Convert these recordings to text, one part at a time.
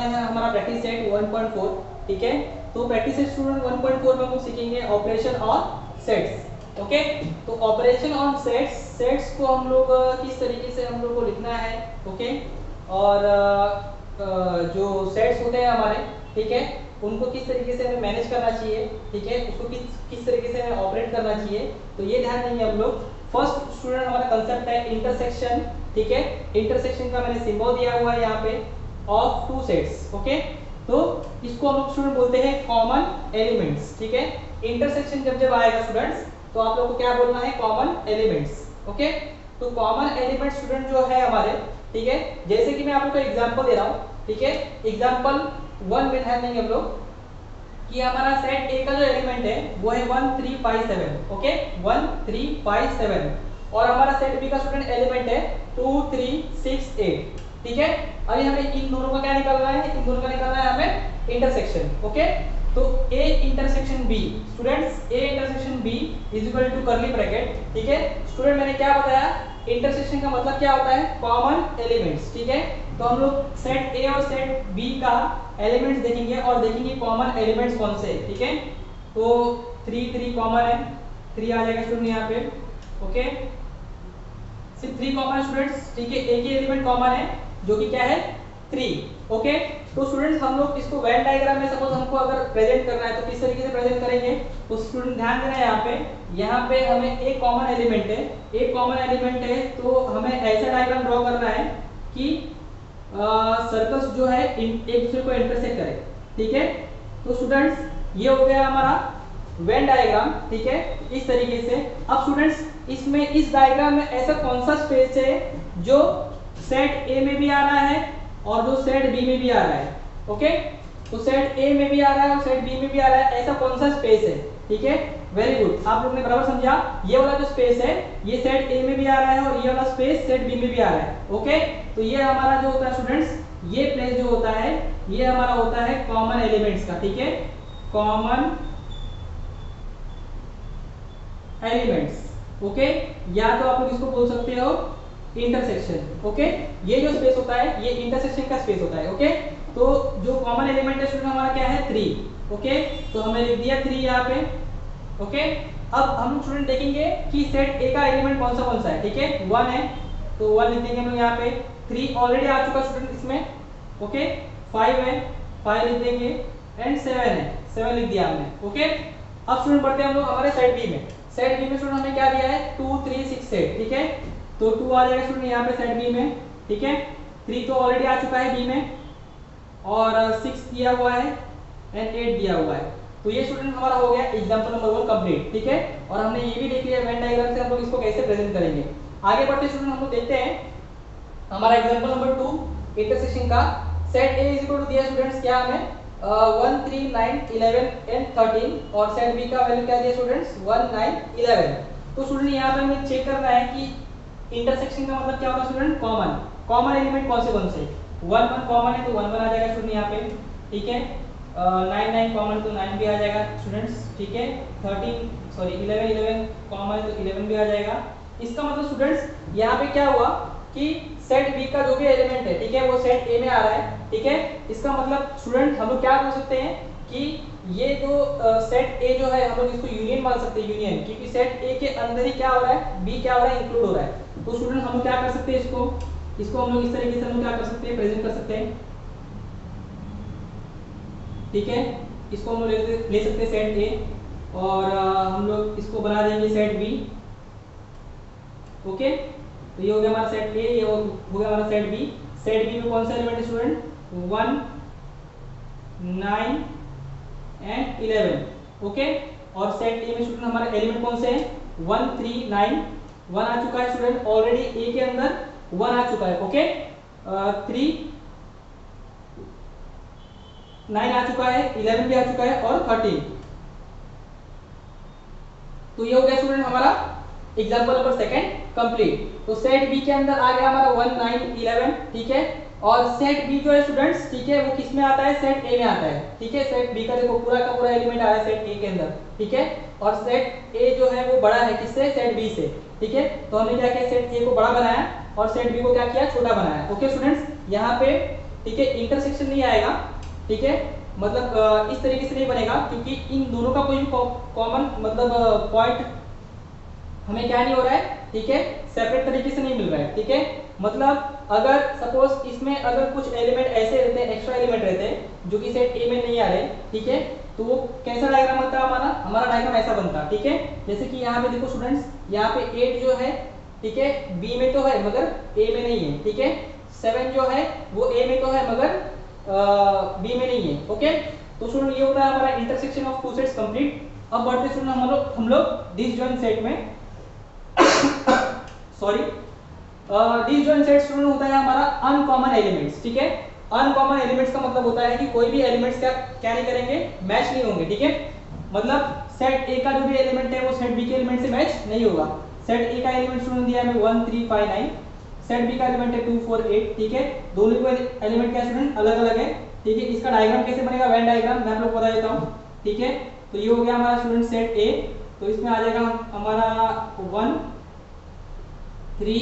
वाले हैं हमारा प्रैक्टिस सेट 1.4, ठीक है। तो प्रैक्टिस सेट स्टूडेंट 1.4 में हम लोग सीखेंगे ऑपरेशन ऑन सेट्स, ओके। तो ऑपरेशन ऑन सेट्स, सेट्स को हम लोग किस तरीके से हम लोग को लिखना है, ओके। और जो सेट्स होते हैं हमारे, ठीक है, उनको किस तरीके से हमें मैनेज करना चाहिए, ठीक है, उसको किस तरीके से हमें ऑपरेट करना चाहिए, तो ये ध्यान देंगे हम लोग। फर्स्ट स्टूडेंट हमारा कंसेप्ट है इंटरसेक्शन, ठीक है। इंटरसेक्शन का मैंने सिंबल दिया हुआ है यहाँ पे ऑफ टू सेट्स, ओके। तो इसको हम लोग स्टूडेंट बोलते हैं कॉमन एलिमेंट्स, ठीक है। इंटरसेक्शन जब आएगा स्टूडेंट्स तो आप लोग को क्या बोलना है, कॉमन एलिमेंट्स, ओके। तो कॉमन एलिमेंट स्टूडेंट जो है हमारे, ठीक है, जैसे कि मैं आप लोग को एग्जांपल दे रहा हूँ, ठीक है। एग्जांपल 1 में ध्यान देंगे हम लोग कि हमारा सेट ए का जो एलिमेंट है वो है 1 3 5 7, ओके, 1 3 5 7। और हमारा सेट बी का स्टूडेंट एलिमेंट है 2 3 6 8, ठीक है। अभी हमें इन दोनों का क्या निकालना है, इन दोनों का निकालना है हमें इंटरसेक्शन, ओके। तो A intersection B, students A intersection B is equal to curly bracket, ठीक है। स्टूडेंट मैंने क्या बताया, इंटरसेक्शन का मतलब क्या होता है, कॉमन एलिमेंट्स, ठीक है। तो हम लोग सेट ए और सेट बी का एलिमेंट्स देखेंगे और देखेंगे कॉमन एलिमेंट्स कौन से, ठीक है। तो 3 3 कॉमन है, 3 आ जाएगा स्टूडेंट यहाँ पे, ओके। सिर्फ 3 कॉमन स्टूडेंट्स, ठीक है। एक ही एलिमेंट कॉमन है जो कि क्या है 3, ओके। तो स्टूडेंट्स हम लोग इसको वेन डायग्राम में सपोज हमको अगर प्रेजेंट करना है तो किस तरीके से प्रेजेंट करेंगे, तो स्टूडेंट ध्यान देना है यहाँ पे हमें एक कॉमन एलिमेंट है, एक कॉमन एलिमेंट है, तो हमें ऐसा डायग्राम ड्रॉ करना है कि सर्कल्स जो है एक दूसरे को इंटरसेक्ट करे, ठीक है। तो स्टूडेंट्स ये हो गया हमारा वेन डायग्राम, ठीक है, इस तरीके से। अब स्टूडेंट्स इसमें इस डायग्राम में ऐसा कौन सा स्पेस है जो सेट ए में भी आ रहा है और जो सेट बी में भी आ रहा है, ओके। तो सेट ए में भी आ रहा है और सेट बी में भी आ रहा है, ऐसा कौन सा स्पेस है, ठीक है। वेरी गुड, आप लोग ने बराबर समझा। ये वाला जो स्पेस है ये सेट ए में भी आ रहा है और ये वाला स्पेस सेट बी में भी आ रहा है, ओके। तो ये हमारा जो होता है स्टूडेंट्स, ये प्लेस जो होता है ये हमारा होता है कॉमन एलिमेंट्स का, ठीक है, कॉमन एलिमेंट्स, ओके। या तो आप लोग इसको बोल सकते हो इंटरसेक्शन, ओके। ये जो स्पेस होता है ये इंटरसेक्शन का स्पेस होता है, ओके। तो जो कॉमन एलिमेंट है स्टूडेंट हमारा क्या है 3, ओके। तो हमने लिख दिया 3 यहाँ पे, ओके। अब हम स्टूडेंट देखेंगे कि सेट ए का एलिमेंट कौन सा है, ठीक है, 1 है, तो 1 लिख देंगे हम लोग यहाँ पे। 3 ऑलरेडी आ चुका स्टूडेंट इसमें, ओके। 5 है, 5 लिख देंगे एंड 7 है, 7 लिख दिया हमने, ओके। अब स्टूडेंट बढ़ते हैं हम लोग हमारे सेट बी में। सेट बी में स्टूडेंट हमें क्या दिया है 2 3 6 8, ठीक है। तो 2 आ जाएगा स्टूडेंट यहाँ पे सेट बी में, ठीक है। 3 तो ऑलरेडी आ चुका है बी में और 6 दिया हुआ है एंड 8 दिया हुआ है। तो ये स्टूडेंट हमारा हो गया एग्जांपल नंबर 1 कंप्लीट, ठीक है। और हमने ये भी देख लिया वेन डायग्राम से हम लोग इसको कैसे प्रेजेंट करेंगे। आगे बढ़ते स्टूडेंट हम लोग देखते हैं हमारा एग्जांपल नंबर 2 इंटरसेक्शन का। Set A is equal to दिया स्टूडेंट्स क्या हमें 1 3 9 11 एंड 13 और सेट बी का वैल्यू क्या दिया स्टूडेंट्स 1 9 11। तो स्टूडेंट यहाँ पे हमें चेक करना है कि इंटरसेक्शन का मतलब क्या होगा स्टूडेंट, कॉमन एलिमेंट कौन से 1 1 कॉमन है तो 1 1 आ जाएगा स्टूडेंट यहाँ पे, ठीक है। 9 9 कॉमन तो 9 भी आ जाएगा स्टूडेंट्स, ठीक है। 11 11 कॉमन है तो 11 भी आ जाएगा। इसका मतलब स्टूडेंट्स यहाँ पे क्या हुआ कि सेट बी का जो भी एलिमेंट है, ठीक है, वो सेट ए में आ रहा है, ठीक है। इसका मतलब स्टूडेंट हम लोग क्या बोल सकते हैं कि ये जो सेट ए जो है हम लोग इसको यूनियन मान सकते हैं, यूनियन, क्योंकि सेट ए के अंदर ही क्या हो रहा है, बी क्या हो रहा है, इंक्लूड हो रहा है। तो स्टूडेंट हम लोग क्या कर सकते हैं, इसको हम लोग इस तरीके से हम लोग क्या कर सकते हैं, प्रेजेंट कर सकते हैं, ठीक है। इसको हम लोग ले सकते हैं सेट ए और हम लोग इसको बना देंगे सेट बी, ओके। तो ये हो गया हमारा सेट ए, ये हो गया हमारा सेट बी। सेट बी में कौन सा एलिमेंट है स्टूडेंट 1 9 एंड 11, ओके। और सेट ए में स्टूडेंट हमारा एलिमेंट कौन से हैं 1 3 9, 1 आ चुका है स्टूडेंट ऑलरेडी, ए के अंदर 1 आ चुका है, ओके। 3 9 आ चुका है, 11 भी आ चुका है और 13। तो ये हो गया स्टूडेंट हमारा एग्जांपल नंबर 2 कंप्लीट। तो सेट बी के अंदर आ गया हमारा 1 9 11, ठीक है। और सेट बी जो है स्टूडेंट्स, ठीक है, वो किस में आता है, सेट ए में आता है, ठीक है। सेट बी का देखो पूरा का पूरा एलिमेंट आया है सेट ए के अंदर, ठीक है। और सेट ए जो है वो बड़ा है किससे, सेट बी से, ठीक है। तो हमने क्या किया, सेट ए को बड़ा बनाया और सेट बी को क्या किया, छोटा बनाया, ओके स्टूडेंट्स। यहाँ पे ठीक है, इंटरसेक्शन नहीं आएगा, ठीक है, मतलब इस तरीके से नहीं बनेगा, क्योंकि इन दोनों का कोई भी कॉमन मतलब पॉइंट हमें क्या नहीं हो रहा है, ठीक है, सेपरेट तरीके से नहीं मिल रहा है, ठीक है। मतलब अगर सपोज इसमें अगर कुछ एलिमेंट ऐसे रहते हैं, एक्स्ट्रा एलिमेंट रहते हैं जो कि सेट ए में नहीं आ रहे, ठीक है, तो वो कैसा डायग्राम बनता है हमारा, डायग्राम ऐसा बनता, ठीक है। जैसे कि यहाँ पे देखो स्टूडेंट्स, यहाँ पे 8 जो है, ठीक है, बी में तो है मगर ए में नहीं है, ठीक है। 7 जो है वो ए में तो है मगर बी में नहीं है, ओके। तो स्टूडेंट ये होता है हमारा intersection of two sets complete. अब बढ़ते स्टूडेंट हम लोग डिसजॉइंट सेट में सॉरी डिसजॉइंट सेट स्टूडेंट होता है हमारा अनकॉमन एलिमेंट्स, ठीक है। अनकॉमन एलिमेंट्स का मतलब होता है कि कोई भी एलिमेंट्स क्या नहीं करेंगे, मैच नहीं होंगे, ठीक है। मतलब सेट ए का जो भी एलिमेंट है वो सेट बी के एलिमेंट से मैच नहीं होगा। सेट ए का एलिमेंट स्टूडेंट दिया है 1 3 5 9, सेट बी का एलिमेंट है 2 4 8, ठीक है। दोनों के एलिमेंट क्या स्टूडेंट अलग अलग है, ठीक है। इसका डायग्राम कैसे बनेगा, वेन डायग्राम मैं आप लोग बता देता हूं, ठीक है। तो ये हो गया हमारा स्टूडेंट सेट ए, तो इसमें आ जाएगा हमारा 1 3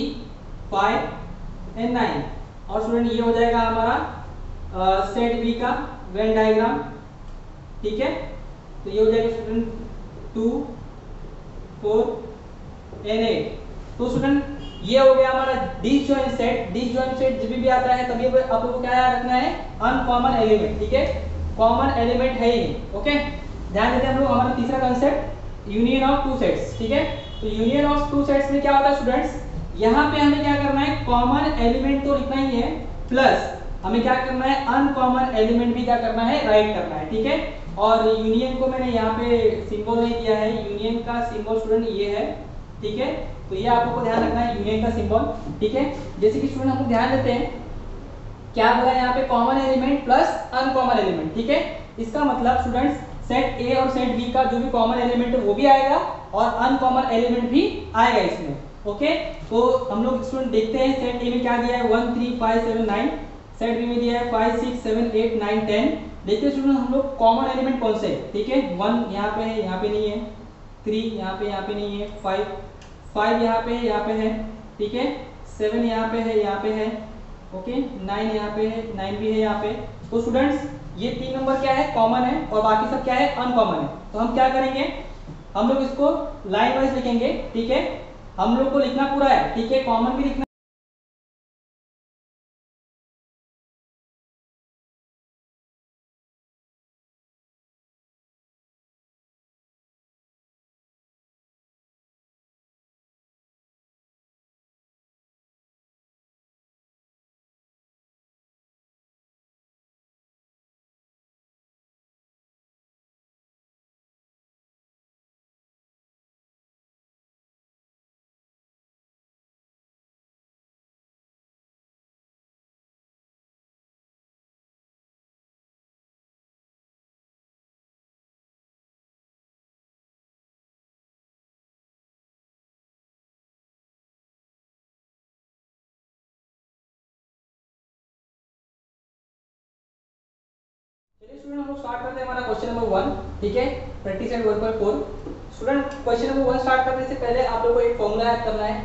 5 एंड 9, और स्टूडेंट ये हो जाएगा हमारा सेट बी का वेन डायग्राम, ठीक है। तो ये हो जाएगा स्टूडेंट 2 4 एंड 8। तो स्टूडेंट ये हो गया हमारा डिसजॉइंट सेट। डिसजॉइंट सेट जब भी आता है तभी आप लोगों को क्या याद रखना है, अनकॉमन एलिमेंट, ठीक है। कॉमन एलिमेंट है ही नहीं, ओके। ध्यान देते हैं हम लोग हमारा तीसरा concept, union of two sets, ठीक है। तो यूनियन ऑफ टू सेट्स में क्या होता है स्टूडेंट्स, यहाँ पे हमें क्या करना है, कॉमन एलिमेंट तो लिखना ही है, प्लस हमें क्या करना है, अनकॉमन एलिमेंट भी क्या करना है, राइट करना है, ठीक है। और यूनियन को मैंने यहाँ पे सिंबल नहीं दिया है, यूनियन का सिंबल स्टूडेंट ये है, ठीक है। तो ये आप लोग को ध्यान रखना है, यूनियन का सिंबल, ठीक है। जैसे कि स्टूडेंट हम लोग ध्यान देते हैं, क्या बोला यहाँ पे, common element plus uncommon element, ठीक है। इसका मतलब स्टूडेंट्स सेट ए और सेट बी का जो भी कॉमन एलिमेंट है वो भी आएगा और अनकॉमन एलिमेंट भी आएगा इसमें, ओके। तो हम लोग स्टूडेंट देखते हैं, सेट ए में क्या दिया है 1 3 5 7 9, सेट बी में दिया है 5 6 7 8 9 10। देखते हैं स्टूडेंट हम लोग कॉमन एलिमेंट कौन से है, ठीक है। 1 यहाँ पे है, यहाँ पे नहीं है, 3 यहाँ पे नहीं है, 5 यहाँ पे है, ठीक है। 7 यहाँ पे है, ओके। 9 यहाँ पे है, 9 भी है यहाँ पे। तो स्टूडेंट्स ये 3 नंबर क्या है, कॉमन है, और बाकी सब क्या है, अनकॉमन है। तो हम क्या करेंगे, हम लोग इसको लाइन वाइज लिखेंगे, ठीक है। हम लोग को लिखना पूरा है, ठीक है, कॉमन भी लिखना। चलिए स्टूडेंट हम लोग स्टार्ट करते हैं हमारा क्वेश्चन नंबर 1, ठीक है। Practice eight 1.4। Student question number 1 start करने से पहले आप लोगों को एक फॉर्मूला याद करना है।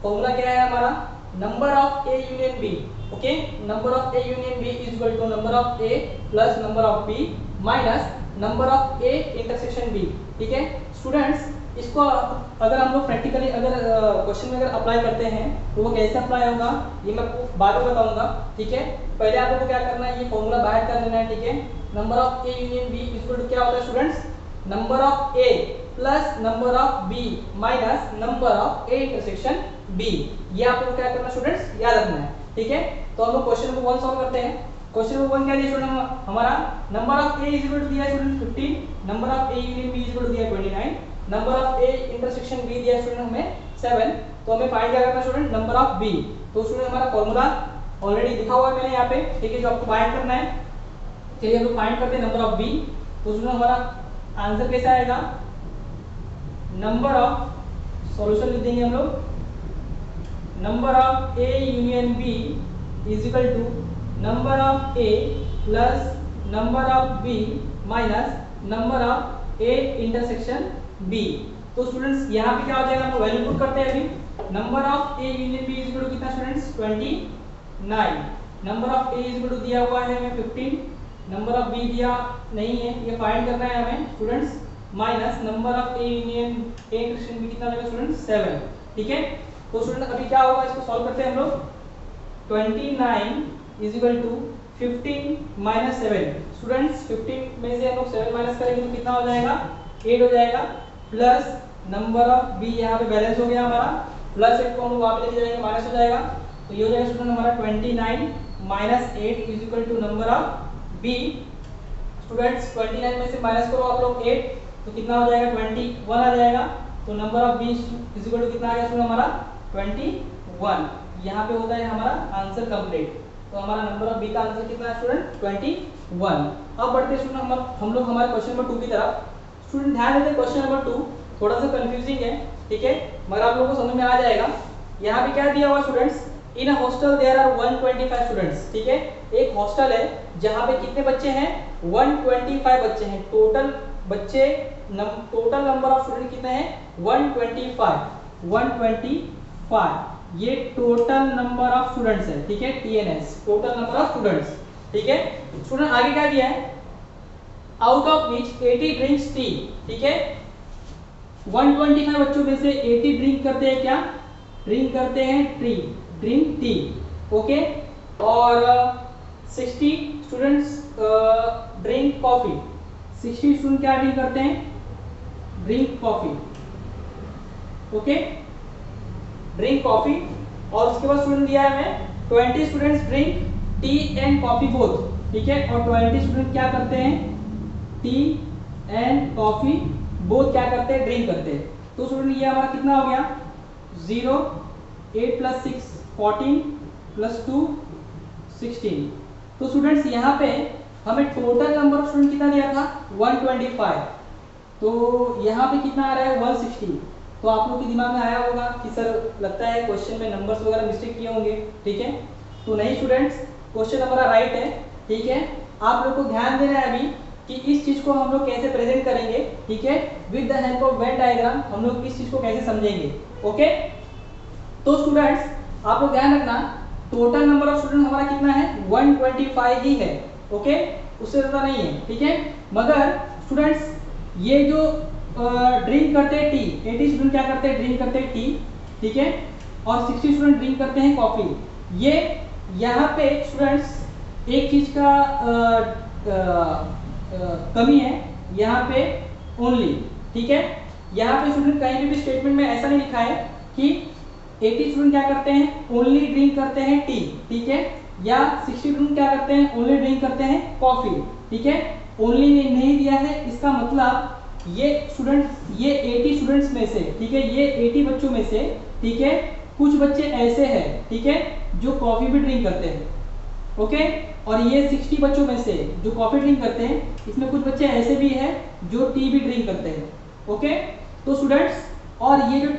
फॉर्मूला क्या है हमारा, number of A union B, okay. Number of A union B is equal to number of A plus number of B minus number of A intersection B, ठीक है। स्टूडेंट्स इसको अगर हम लोग प्रैक्टिकली अगर क्वेश्चन में अगर अप्लाई करते हैं तो वो कैसे अप्लाई होगा ये मैं आपको बाद में बताऊंगा, ठीक है। पहले आप लोगों को क्या करना है, ये फॉर्मूला बाहर कर लेना है, ठीक है। Number of A union B equal to क्या होता है students, number of A plus number of B minus number of A intersection B. ये आप लोग क्या करना स्टूडेंट्स, याद रखना है, ठीक है। तो हम लोग क्वेश्चन नंबर 1 सॉल्व करते हैं। क्वेश्चन नंबर 1 क्या दिया स्टूडेंट, हमारा number of A is equal to दिया है student 15, number of A union B is equal to दिया है 29, number of A intersection B दिया स्टूडेंट हमें 7। तो हमें फाइंड क्या करना स्टूडेंट, नंबर ऑफ बी। तो स्टूडेंट हमारा फॉर्मूला ऑलरेडी लिखा हुआ है मैंने यहाँ पे, ठीक है, जो आपको फाइंड करना है। चलिए हम लोग फाइंड करते हैं नंबर ऑफ बी। तो स्टूडेंट हमारा आंसर कैसा आएगा, नंबर ऑफ, सॉल्यूशन लिख देंगे हम लोग, number of A union B is equal to number of A plus number of B minus number of A intersection B. तो स्टूडेंट्स यहाँ पे क्या हो जाएगा, हम वैल्यू पुट करते हैं अभी। Number of A union B is equal to कितना students, 29, number of A is equal to दिया हुआ है हमें 15, नंबर ऑफ बी दिया नहीं है, ये फाइंड करना है हमें students, minus number of A union A intersection B कितना रहेगा स्टूडेंट्स 7, ठीक है। तो स्टूडेंट अभी क्या होगा, इसको सॉल्व करते हैं हम लोग। 29 is equal to 15 minus 7, students 15 में से हम लोग 7 माइनस करेंगे तो कितना हो जाएगा 8 हो जाएगा, प्लस नंबर ऑफ बी यहाँ पे बैलेंस हो गया हमारा, प्लस 8 को हम लोग वहाँ पे लेके जाएंगे माइनस हो जाएगा, तो ये हो जाएगा स्टूडेंट हमारा 29 minus 8 is equal to number of B. Students 29 में से माइनस करो आप लोग 8 तो कितना हो जाएगा 21 आ जाएगा, तो number of B is equal to कितना आ गया स्टूडेंट हमारा 21। यहाँ पे होता है हमारा आंसर कंप्लीट, तो हमारा नंबर ऑफ बी का आंसर कितना है स्टूडेंट 21। अब बढ़ते हैं स्टूडेंट हम लोग हमारे क्वेश्चन नंबर 2 की तरफ। स्टूडेंट ध्यान देते क्वेश्चन नंबर 2 थोड़ा सा कंफ्यूजिंग है, ठीक है, मगर आप लोगों को समझ में आ जाएगा। यहाँ पे क्या दिया हुआ students, in a hostel there are 125 students, ठीक है, एक हॉस्टल है जहाँ पे कितने बच्चे हैं 125 बच्चे हैं, टोटल बच्चे टोटल नंबर ऑफ स्टूडेंट कितने हैं 125, ये टोटल नंबर ऑफ स्टूडेंट्स है, ठीक है, TNS total number of students, ठीक है। स्टूडेंट आगे क्या दिया है, out of which 80 drinks T, ठीक है, 125 बच्चों में से 80 ड्रिंक करते हैं क्या, ड्रिंक करते हैं ड्रिंक टी, ओके, और 60 स्टूडेंट्स ड्रिंक कॉफी, 60 स्टूडेंट क्या ड्रिंक करते हैं drink coffee, okay, drink coffee. और उसके बाद स्टूडेंट दिया है हमें 20 students drink tea and coffee both, ठीक है, और 20 स्टूडेंट क्या करते हैं टी एंड कॉफी बोथ क्या करते हैं ड्रिंक करते हैं। तो स्टूडेंट ये हमारा कितना हो गया 0, 8 प्लस 6 14 प्लस 2 16। तो स्टूडेंट्स यहाँ पे हमें टोटल नंबर ऑफ स्टूडेंट कितना दिया था 125, तो यहाँ पे कितना आ रहा है 160। तो आप लोग के दिमाग में आया होगा कि सर लगता है क्वेश्चन में नंबर्स वगैरह मिस्टेक किए होंगे, ठीक है, तो नहीं स्टूडेंट्स, क्वेश्चन हमारा राइट है, ठीक है। आप लोग को ध्यान देना है अभी कि इस चीज को हम लोग कैसे प्रेजेंट करेंगे, ठीक है, with the help of Venn diagram हम लोग इस चीज को कैसे समझेंगे, ओके। तो स्टूडेंट्स आप लोग ध्यान रखना, टोटल नंबर ऑफ स्टूडेंट हमारा कितना है 125 ही है, ओके, उससे ज्यादा नहीं है, ठीक है। मगर स्टूडेंट्स ये जो ड्रिंक करते हैं टी, 80 स्टूडेंट क्या करते हैं ड्रिंक करते हैं टी, ठीक है, और 60 स्टूडेंट ड्रिंक करते हैं कॉफी। ये यहाँ पे स्टूडेंट्स एक चीज का कमी है यहाँ पे ओनली, ठीक है, यहाँ पे स्टूडेंट कहीं पे भी स्टेटमेंट में ऐसा नहीं लिखा है कि 80 स्टूडेंट क्या करते हैं ओनली ड्रिंक करते हैं टी, ठीक है, या 60 स्टूडेंट क्या करते हैं ओनली ड्रिंक करते हैं कॉफी, ठीक है, ओनली नहीं दिया है, इसका मतलब ये स्टूडेंट्स ये 80 स्टूडेंट्स में से, ठीक है, ये 80 बच्चों में से, ठीक है, कुछ बच्चे ऐसे हैं, ठीक है, जो कॉफी भी ड्रिंक करते हैं, ओके, और ये 60 बच्चों में से जो कॉफी ड्रिंक करते हैं, इसमें कुछ बच्चे ऐसे भी हैं जो टी भी ड्रिंक करते हैं, ओके। तो स्टूडेंट्स और ये जो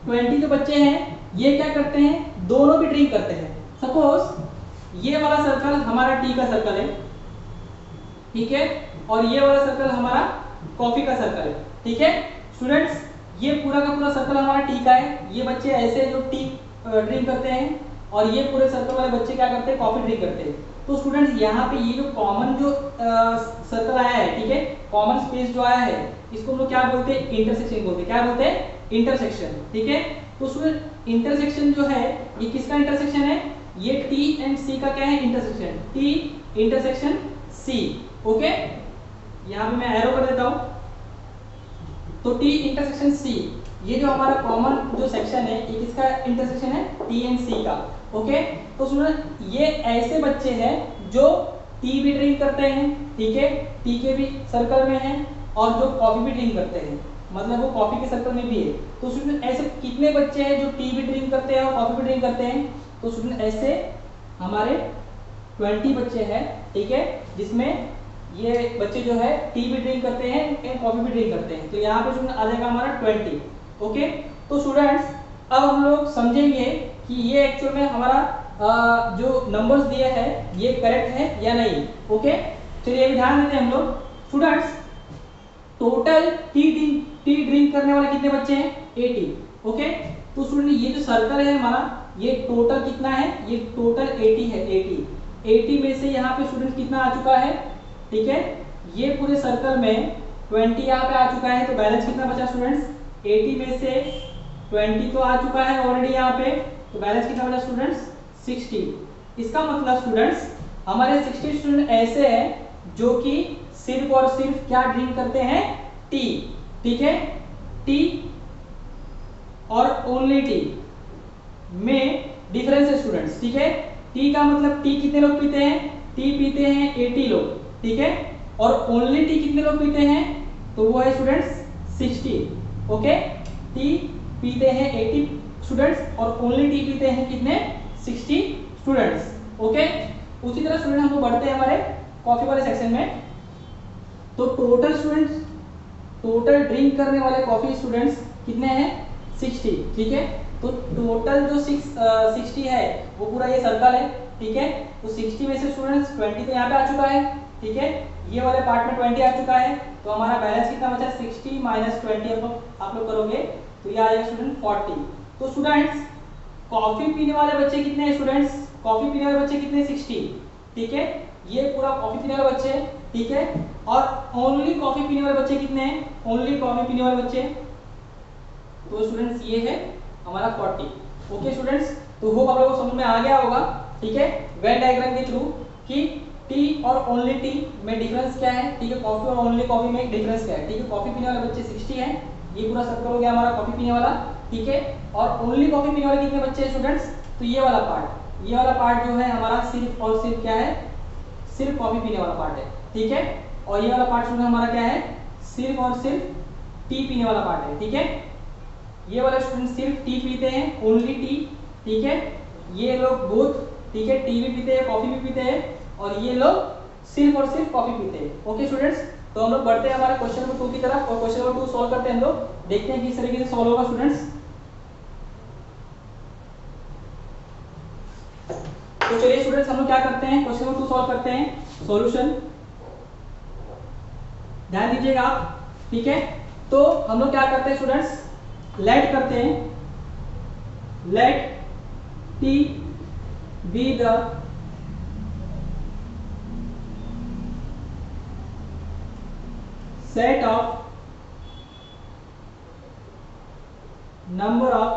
20 जो बच्चे हैं ये क्या करते हैं दोनों भी ड्रिंक करते हैं। सपोज ये वाला सर्कल हमारा टी का सर्कल है, ठीक है, और ये वाला सर्कल हमारा कॉफी का सर्कल है, ठीक है। स्टूडेंट्स ये पूरा का पूरा सर्कल हमारा टी का है, ये बच्चे ऐसे जो टी ड्रिंक करते हैं, और ये पूरे सर्कल वाले बच्चे क्या करते हैं कॉफी ड्रिंक करते हैं। तो स्टूडेंट्स यहाँ पे ये जो कॉमन जो सर्कल आया है, ठीक है, कॉमन स्पेस जो आया है, इसको हम लोग क्या बोलते हैं इंटरसेक्शन बोलते हैं, क्या बोलते हैं इंटरसेक्शन, ठीक है। तो स्टूडेंट इंटरसेक्शन जो है ये किसका इंटरसेक्शन है, ये टी एंड सी का क्या है intersection, T intersection C, okay, यहाँ पे मैं एरो कर देता हूँ। तो टी इंटरसेक्शन सी, ये जो हमारा कॉमन जो सेक्शन है ये किसका इंटरसेक्शन है टी एंड सी का, ओके। तो स्टूडेंट ये ऐसे बच्चे हैं जो टी भी ड्रिंक करते हैं, ठीक है, टी के भी सर्कल में हैं, और जो कॉफी भी ड्रिंक करते हैं, मतलब वो कॉफी के सर्कल में भी है। तो स्टूडेंट ऐसे कितने बच्चे हैं जो टी भी ड्रिंक करते हैं और कॉफी भी ड्रिंक करते हैं, तो स्टूडेंट ऐसे हमारे 20 बच्चे हैं, ठीक है, जिसमें ये बच्चे जो है टी भी ड्रिंक करते हैं एंड कॉफी भी ड्रिंक करते हैं। तो यहाँ पे स्टूडेंट आ जाएगा हमारा 20, ओके। तो स्टूडेंट्स अब हम लोग समझेंगे कि ये एक्चुअल में हमारा जो नंबर्स दिए हैं ये करेक्ट है या नहीं, ओके। चलिए अभी ध्यान देते हैं हम लोग। स्टूडेंट्स टोटल टी ड्रिंक करने वाले कितने बच्चे हैं 80, ओके। तो स्टूडेंट ये जो सर्कल है हमारा ये टोटल कितना है, ये टोटल 80 है, 80। 80 में से यहाँ पे स्टूडेंट कितना आ चुका है, ठीक है, ये पूरे सर्कल में 20 यहाँ पे आ चुका है, तो बैलेंस कितना बचा स्टूडेंट्स, 80 में से 20 तो आ चुका है ऑलरेडी यहाँ पे, तो बैलेंस कितना बचा स्टूडेंट्स, 60। इसका मतलब स्टूडेंट्स हमारे 60 स्टूडेंट ऐसे हैं जो कि सिर्फ और सिर्फ क्या ड्रिंक करते हैं, टी, ठीक है, टी और ओनली टी में डिफरेंस है स्टूडेंट्स, ठीक है। टी का मतलब टी कितने लोग पीते हैं, टी पीते हैं 80 लोग, ठीक है, और ओनली टी कितने लोग पीते हैं, तो वो है स्टूडेंट्स 60, ओके। टी पीते हैं 80 स्टूडेंट्स और ओनली टी पीते हैं कितने, 60 स्टूडेंट्स, ओके। उसी तरह स्टूडेंट हम लोग बढ़ते हैं हमारे कॉफी वाले सेक्शन में। तो टोटल स्टूडेंट्स, टोटल ड्रिंक करने वाले कॉफी स्टूडेंट्स कितने हैं, 60, ठीक है। तो टोटल जो 60 है वो पूरा ये सर्कल है, ठीक है। तो 60 में से स्टूडेंट्स 20 तो यहाँ पे आ चुका है, ठीक है, ये वाले पार्ट में 20 आ चुका है, तो हमारा बैलेंस कितना बचा, 60 माइनस 20 आप लोग करोगे तो ये आ जाएगा स्टूडेंट 40। तो स्टूडेंट्स कॉफी पीने वाले बच्चे कितने हैं स्टूडेंट्स, कॉफी पीने वाले बच्चे कितने, 60, ठीक है, ये पूरा कॉफी पीने वाले बच्चे, ठीक है। और ओनली कॉफी पीने वाले बच्चे कितने हैं, ओनली कॉफी पीने वाले बच्चे, तो स्टूडेंट्स ये है हमारा 40, ओके स्टूडेंट्स। तो होप आप लोगों को समझ में आ गया होगा, ठीक है, वेन डायग्राम के थ्रू कि टी और ओनली टी में डिफरेंस क्या है, ठीक है, कॉफी और ओनली कॉफी में एक डिफरेंस क्या है, ठीक है। कॉफी पीने वाले बच्चे 60 हैं, ये पूरा सर्कल हो गया हमारा कॉफी पीने वाला, ठीक है। और ओनली कॉफी पीने वाले कितने बच्चे हैं स्टूडेंट्स, तो ये वाला पार्ट, ये वाला पार्ट जो है हमारा सिर्फ और सिर्फ क्या है, सिर्फ कॉफी पीने वाला पार्ट है, ठीक है। और ये वाला पार्ट स्टूडेंट हमारा क्या है, सिर्फ और सिर्फ टी पीने वाला पार्ट है, ठीक है। ये वाले स्टूडेंट सिर्फ टी पीते हैं, ओनली टी, ठीक है। ये लोग बोथ, ठीक है, टी भी पीते हैं, कॉफी भी पीते हैं, और ये लोग सिर्फ और सिर्फ कॉफी पीते हैं, ओके स्टूडेंट्स। तो हम लोग बढ़ते हैं हमारे क्वेश्चन नंबर 2 की तरफ, और क्वेश्चन नंबर 2 सॉल्व करते हैं हम लोग, देखते हैं किस तरीके से सॉल्व होगा स्टूडेंट्स। तो चलिए स्टूडेंट्स हम लोग क्या करते हैं, क्वेश्चन नंबर 2 सॉल्व करते हैं, सॉल्यूशन ध्यान दीजिएगा आप, ठीक है। तो हम लोग क्या करते हैं स्टूडेंट्स, लेट करते हैं, let T be the set of number of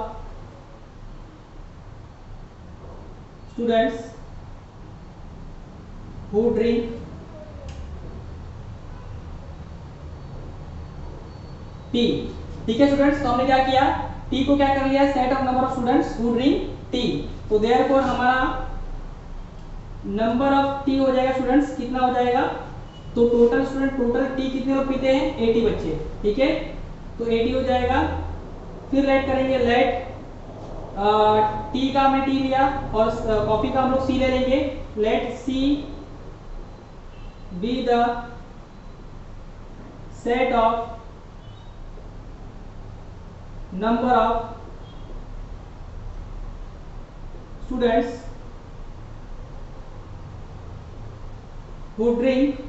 students who drink tea, ठीक है स्टूडेंट्स। तो हमने क्या किया, टी को क्या कर लिया, set of number of students who drink tea, तो देयरफॉर हमारा नंबर ऑफ टी हो जाएगा स्टूडेंट्स, कितना हो जाएगा, तो टोटल स्टूडेंट, टोटल टी कितने लोग पीते हैं, 80 बच्चे, ठीक है, तो 80 हो जाएगा। फिर लेट करेंगे, लेट टी का हमने टी लिया और कॉफी का हम लोग सी ले लेंगे, let C be the set of number of students who drink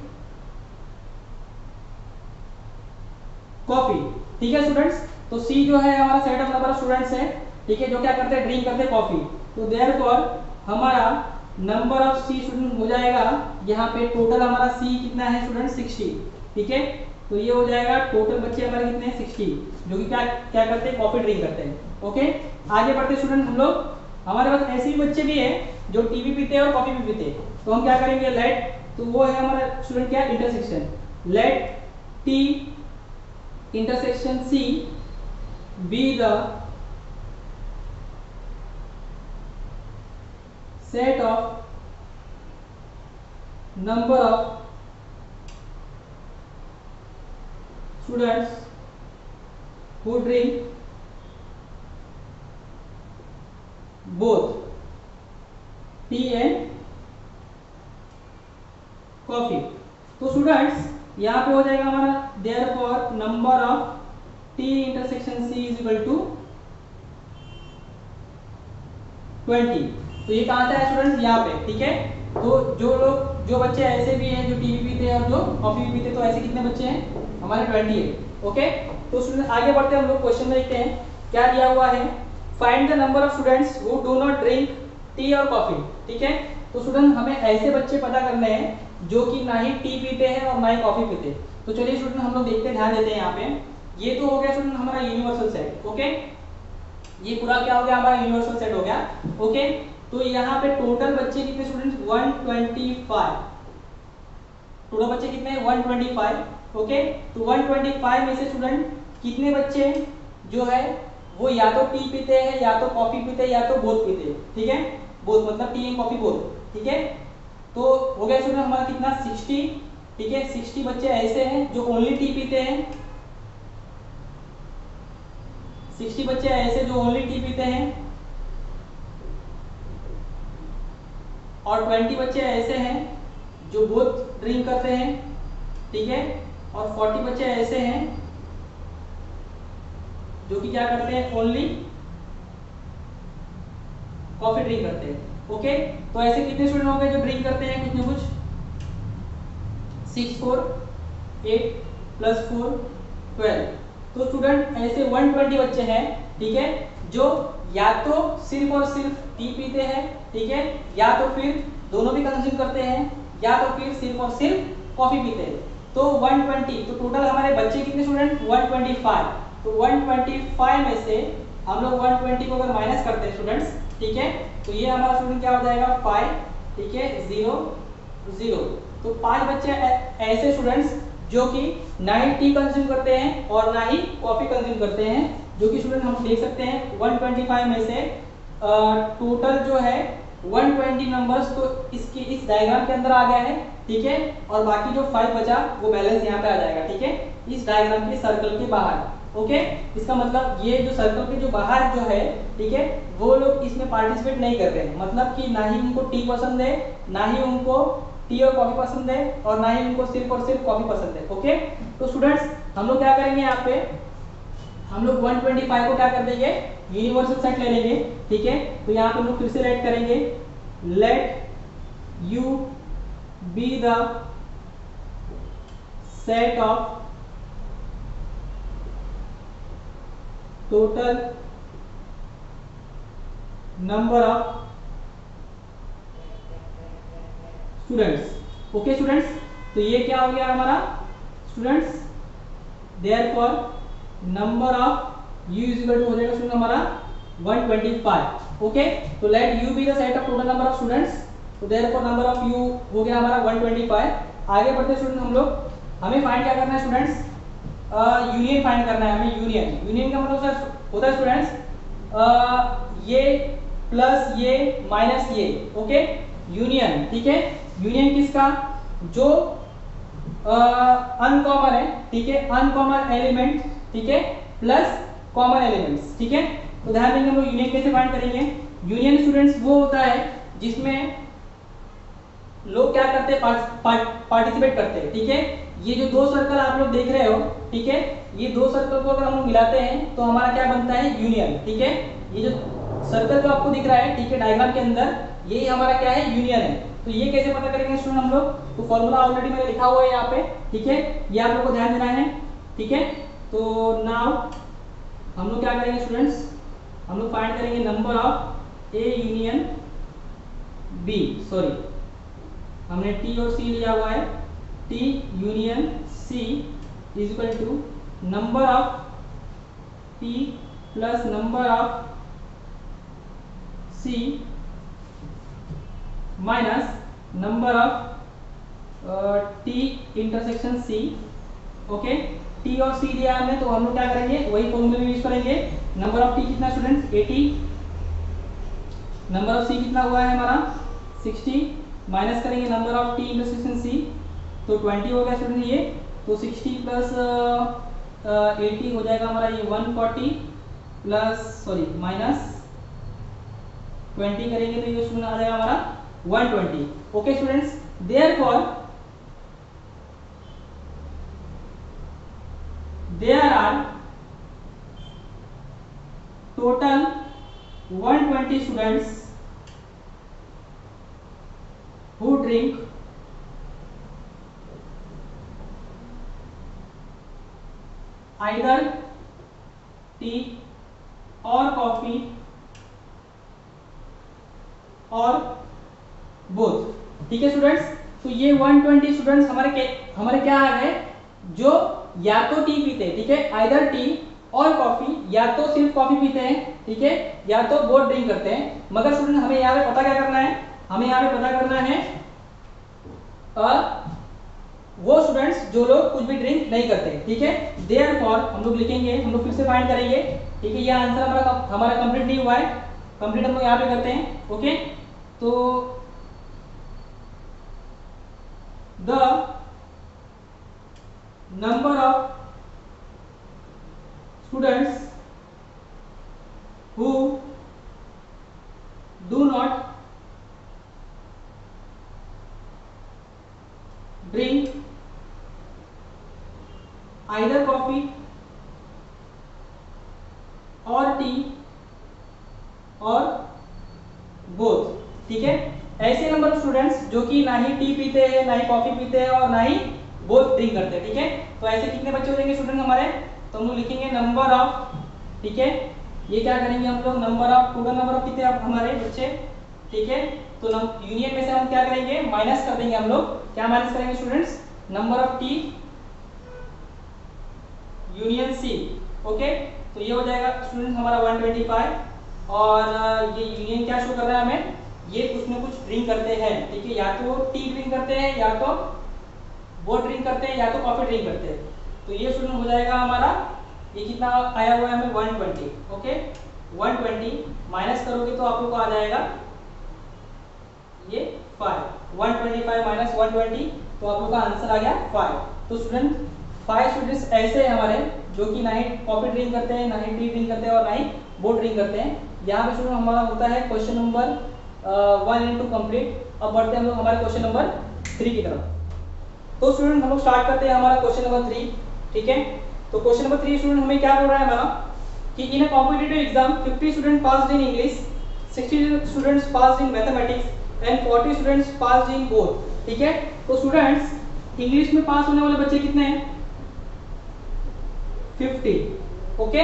coffee, ठीक है स्टूडेंट्स। तो सी जो है हमारा set of number of students है, ठीक है, जो क्या करते हैं, ड्रिंक करते हैं कॉफी, तो देयरफॉर हमारा नंबर ऑफ सी स्टूडेंट हो जाएगा, यहाँ पे टोटल हमारा सी कितना है स्टूडेंट, 60, ठीक है। तो ये हो जाएगा टोटल बच्चे हमारे कितने हैं, 60, जो कि क्या क्या करते हैं, कॉफी ड्रिंक करते हैं, ओके। आगे बढ़ते स्टूडेंट हम लोग, हमारे पास ऐसे भी बच्चे भी हैं जो टी भी पीते हैं और कॉफी भी पीते हैं, तो हम क्या करेंगे, लेट, तो वो है हमारा स्टूडेंट क्या, intersection, let T intersection C be the set of number of students who drink both tea and coffee। तो स्टूडेंट्स यहाँ पे हो जाएगा हमारा therefore number of T intersection C is equal to 20। तो ये कहाँ से है स्टूडेंट्स, यहाँ पे, ठीक है। तो जो बच्चे ऐसे भी हैं जो टी भी पीते हैं और जो कॉफी भी पीते हैं, तो ऐसे कितने बच्चे हैं हमारे, 20 है, ओके। तो स्टूडेंट आगे बढ़ते हैं हम लोग, क्वेश्चन में देखते हैं क्या दिया हुआ है, find the number of students who do not drink tea और कॉफी, ठीक है। तो स्टूडेंट हमें ऐसे बच्चे पता करने हैं जो कि ना ही टी पीते हैं और ना ही कॉफी पीते। तो चलिए स्टूडेंट हम लोग देखते हैं, ध्यान देते हैं यहाँ पे। ये तो हो गया स्टूडेंट हमारा यूनिवर्सल सेट। ओके, ये पूरा क्या हो गया हमारा यूनिवर्सल सेट हो गया। ओके, तो यहाँ पे टोटल बच्चे कितने स्टूडेंट्स 125। टोटल बच्चे कितने हैं 125। ओके, तो 125 में से स्टूडेंट कितने बच्चे जो है वो या तो टी पीते हैं या तो कॉफी पीते हैं या तो बोथ पीते हैं। ठीक है, बोथ मतलब टी एंड कॉफी बोथ। ठीक है, तो हो गया स्टूडेंट हमारा कितना 60। ठीक है, 60 बच्चे ऐसे हैं जो ओनली टी पीते हैं। 60 बच्चे ऐसे जो ओनली टी पीते हैं और 20 बच्चे ऐसे हैं जो बोथ ड्रिंक करते हैं। ठीक है, और 40 बच्चे ऐसे हैं जो कि क्या करते हैं ओनली कॉफी ड्रिंक करते हैं। ओके, तो ऐसे कितने स्टूडेंट हो गए जो ड्रिंक करते हैं कुछ ना कुछ 6 4 8 प्लस 4 12। तो स्टूडेंट ऐसे 120 बच्चे हैं। ठीक है, जो या तो सिर्फ और सिर्फ टी पीते हैं। ठीक है, या तो फिर दोनों भी कंज्यूम करते हैं या तो फिर सिर्फ और सिर्फ कॉफी पीते हैं। तो 120, तो टोटल हमारे बच्चे कितने स्टूडेंट 125। तो 125 में से हम लोग 120 को अगर माइनस करते हैं स्टूडेंट्स, ठीक है, तो ये हमारा स्टूडेंट क्या हो जाएगा 5। ठीक है, 0 0। तो 5 बच्चे ऐसे स्टूडेंट्स जो कि ना ही टी कंज्यूम करते हैं और ना ही कॉफी कंज्यूम करते हैं, जो कि स्टूडेंट हम देख सकते हैं 125 में से टोटल जो है 120 नंबर्स तो इसकी इस डायग्राम के अंदर आ गया है। ठीक है, और बाकी जो 5 बचा वो बैलेंस यहाँ पे आ जाएगा। ठीक है, इस डायग्राम के सर्कल के बाहर। ओके, इसका मतलब ये जो सर्कल के जो बाहर जो है, ठीक है, वो लोग इसमें पार्टिसिपेट नहीं कर रहे हैं। मतलब कि ना ही उनको टी पसंद है, ना ही उनको टी और कॉफी पसंद है और ना ही उनको सिर्फ और सिर्फ कॉफी पसंद है। ओके, तो स्टूडेंट्स हम लोग क्या करेंगे यहाँ पे, हम लोग 125 को क्या कर देंगे यूनिवर्सल सेट ले लेंगे। ठीक है, तो यहाँ पे हम लोग फिर से राइट करेंगे let U be the set of total number of students. Okay students, तो ये क्या हो गया हमारा students, therefore number of u is equal to हो जाएगा स्टूडेंट हमारा 125। ओके, तो let u be the set of total number of students. तो देयरफॉर नंबर ऑफ u हो गया हमारा 125। आगे बढ़ते स्टूडेंट हम लोग, हमें फाइंड क्या करना है स्टूडेंट्स, यूनियन फाइंड करना है हमें। यूनियन का मतलब होता है स्टूडेंट्स ये प्लस ये माइनस ये। Okay, union. ठीक है, यूनियन किसका, जो अनकॉमन है। ठीक है, अनकॉमन एलिमेंट, ठीक है, प्लस कॉमन एलिमेंट्स। ठीक है, तो ध्यान देंगे हम लोग यूनियन कैसे फाइंड करेंगे। यूनियन स्टूडेंट्स वो होता है जिसमें लोग क्या करते हैं पार्टिसिपेट करते हैं। ठीक है, ये जो दो सर्कल आप लोग देख रहे हो, ठीक है, ये दो सर्कल को अगर हम लोग मिलाते हैं तो हमारा क्या बनता है यूनियन। ठीक है, ये जो सर्कल जो आपको दिख रहा है, ठीक है, डायग्राम के अंदर, यही हमारा क्या है यूनियन है। तो ये कैसे पता करेंगे स्टूडेंट हम लोग, तो फॉर्मूला ऑलरेडी मैंने लिखा हुआ है यहाँ पे। ठीक है, ये आप लोग को ध्यान देना है। ठीक है, तो नाउ हम लोग क्या करेंगे स्टूडेंट्स, हम लोग फाइंड करेंगे number of A union B. Sorry, हमने टी और सी लिया हुआ है, T union C is equal to number of T plus number of C minus number of T intersection C. Okay, T और C दिया हमने, तो हम लोग क्या करेंगे वही फॉर्मूला यूज करेंगे। नंबर ऑफ टी कितना स्टूडेंट्स 80, नंबर ऑफ सी कितना हुआ है हमारा 60, माइनस करेंगे number of T intersection C, तो 20 हो गया स्टूडेंट ये। तो 60 प्लस 80 हो जाएगा हमारा ये 140 प्लस सॉरी माइनस 20 करेंगे तो ये स्टूडेंट आ जाएगा हमारा 120। Okay students, therefore there are total 120 students who drink either tea or coffee or both। ठीक है स्टूडेंट्स। तो ये 120 स्टूडेंट्स हमारे क्या आ गए, जो या तो टी पीते हैं, ठीक है, आइदर टी और कॉफी, या तो सिर्फ कॉफी पीते हैं, ठीक है, या तो बोथ ड्रिंक करते हैं। मगर स्टूडेंट हमें यहाँ पे पता क्या करना है, हमें यहाँ पे पता करना है वो स्टूडेंट्स जो लोग कुछ भी ड्रिंक नहीं करते, ठीक है। देयरफॉर हम लोग लिखेंगे, हम लोग फिर से फाइंड करेंगे, ठीक है। ये आंसर हमारा कंप्लीट नहीं हुआ है, कंप्लीट हम लोग यहाँ पे करते हैं, ओके। तो the number of students who do not drink either coffee or tea or both, ठीक है। ऐसे नंबर स्टूडेंट्स जो कि ना ही टी पीते हैं, ना ही कॉफी पीते हैं और ना ही बोथ ड्रिंक करते हैं, ठीक है। तो ऐसे कितने बच्चे हो जाएंगे स्टूडेंट हमारे, तो हम लोग लिखेंगे नंबर ऑफ, ठीक है। ये क्या करेंगे हम लोग, number of, total number of कितने हमारे बच्चे, ठीक है। तो यूनियन में से हम क्या करेंगे, माइनस कर देंगे हम लोग, क्या माइनस करेंगे students, number of T union C, okay. तो ये हो जाएगा स्टूडेंट्स हमारा 125, और ये यूनियन क्या शो कर रहा है हमें, ये कुछ ना कुछ ड्रिंक करते हैं, ठीक है, या तो टी ड्रिंक करते हैं, या तो वो ड्रिंक करते हैं, या तो कॉफी ड्रिंक करते हैं। तो ये स्टूडेंट हो जाएगा हमारा, ये कितना आया हुआ है हमें 120, ओके। 120 माइनस करोगे तो आप लोग को आ जाएगा ये 5, 125 माइनस 120, तो आप लोग का आंसर आ गया 5। तो स्टूडेंट 5 स्टूडेंट्स ऐसे हैं हमारे जो कि ना ही कॉफी ड्रिंक करते हैं, ना ही टी ड्रिंक करते हैं और ना ही बोट ड्रिंक करते हैं। यहाँ पे स्टूडेंट हमारा होता है क्वेश्चन नंबर 1 इंटू कंप्लीट। अब बढ़ते हैं हम लोग हमारे क्वेश्चन नंबर 3 की तरफ। तो स्टूडेंट हम लोग स्टार्ट करते हैं हमारा क्वेश्चन नंबर 3, ठीक है। तो क्वेश्चन नंबर 3 स्टूडेंट हमें क्या बोल रहा है हमारा, कि in a competitive exam 50 student passed in English, 60 students passed in mathematics and 40 students passed in both, ठीक है। तो स्टूडेंट्स इंग्लिश में पास होने वाले बच्चे कितने हैं, 50, ओके।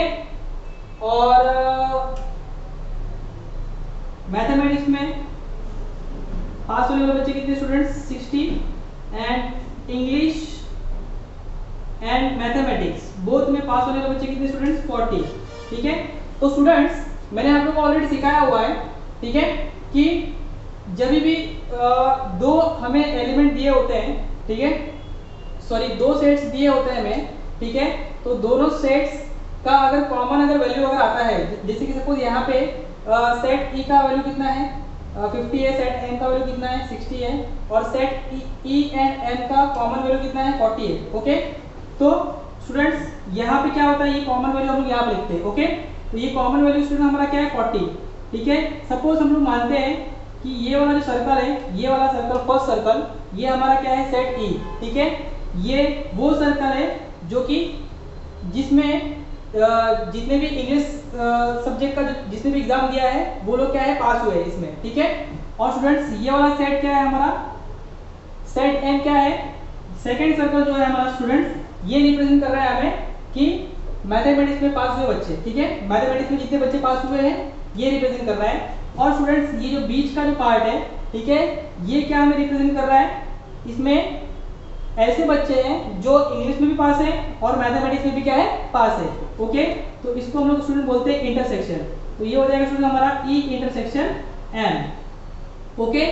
और मैथमेटिक्स में पास होने वाले बच्चे कितने students, 60, and English and mathematics both में पास होने वाले बच्चे कितने स्टूडेंट्स, 40, ठीक है। तो स्टूडेंट्स मैंने आप लोगों को ऑलरेडी सिखाया हुआ है, ठीक है, कि जब भी दो हमें एलिमेंट दिए होते हैं, ठीक है, सॉरी दो सेट्स दिए होते हैं हमें, ठीक है। तो दोनों सेट्स का अगर कॉमन अगर वैल्यू अगर आता है, जैसे कि सपोज यहाँ पे सेट ई का वैल्यू कितना है, 50 है, सेट एम का वैल्यू कितना है, 60 है, और सेट ई एंड एम का कॉमन वैल्यू कितना है, 40 है, ओके। तो स्टूडेंट्स यहाँ पे क्या होता है, ये कॉमन वैल्यू हम लोग यहाँ पे लिखते हैं, ओके। तो ये कॉमन वैल्यू स्टूडेंट हमारा क्या है, 40, ठीक है। सपोज हम लोग मानते हैं कि ये वाला जो सर्कल है, ये वाला सर्कल, फर्स्ट सर्कल, ये हमारा क्या है, सेट ई, ठीक है। ये वो सर्कल है जो कि जिसमें जितने भी इंग्लिश सब्जेक्ट का जिसने भी एग्जाम दिया है वो लोग क्या है, पास हुए इसमें, ठीक है। और स्टूडेंट्स ये वाला सेट क्या है हमारा, सेट एम क्या है, सेकंड सर्कल जो है हमारा स्टूडेंट्स, ये रिप्रेजेंट कर रहा है हमें कि मैथमेटिक्स में पास हुए बच्चे, ठीक है। मैथमेटिक्स में जितने बच्चे पास हुए हैं ये रिप्रेजेंट कर रहा है। और स्टूडेंट्स ये जो बीच का जो पार्ट है, ठीक है, ये क्या हमें रिप्रेजेंट कर रहा है, इसमें ऐसे बच्चे हैं जो इंग्लिश में भी पास है और मैथमेटिक्स में भी क्या है, पास है, ओके। तो इसको हम लोग स्टूडेंट बोलते हैं इंटरसेक्शन। तो ये हो जाएगा स्टूडेंट हमारा ई इंटरसेक्शन एम, ओके।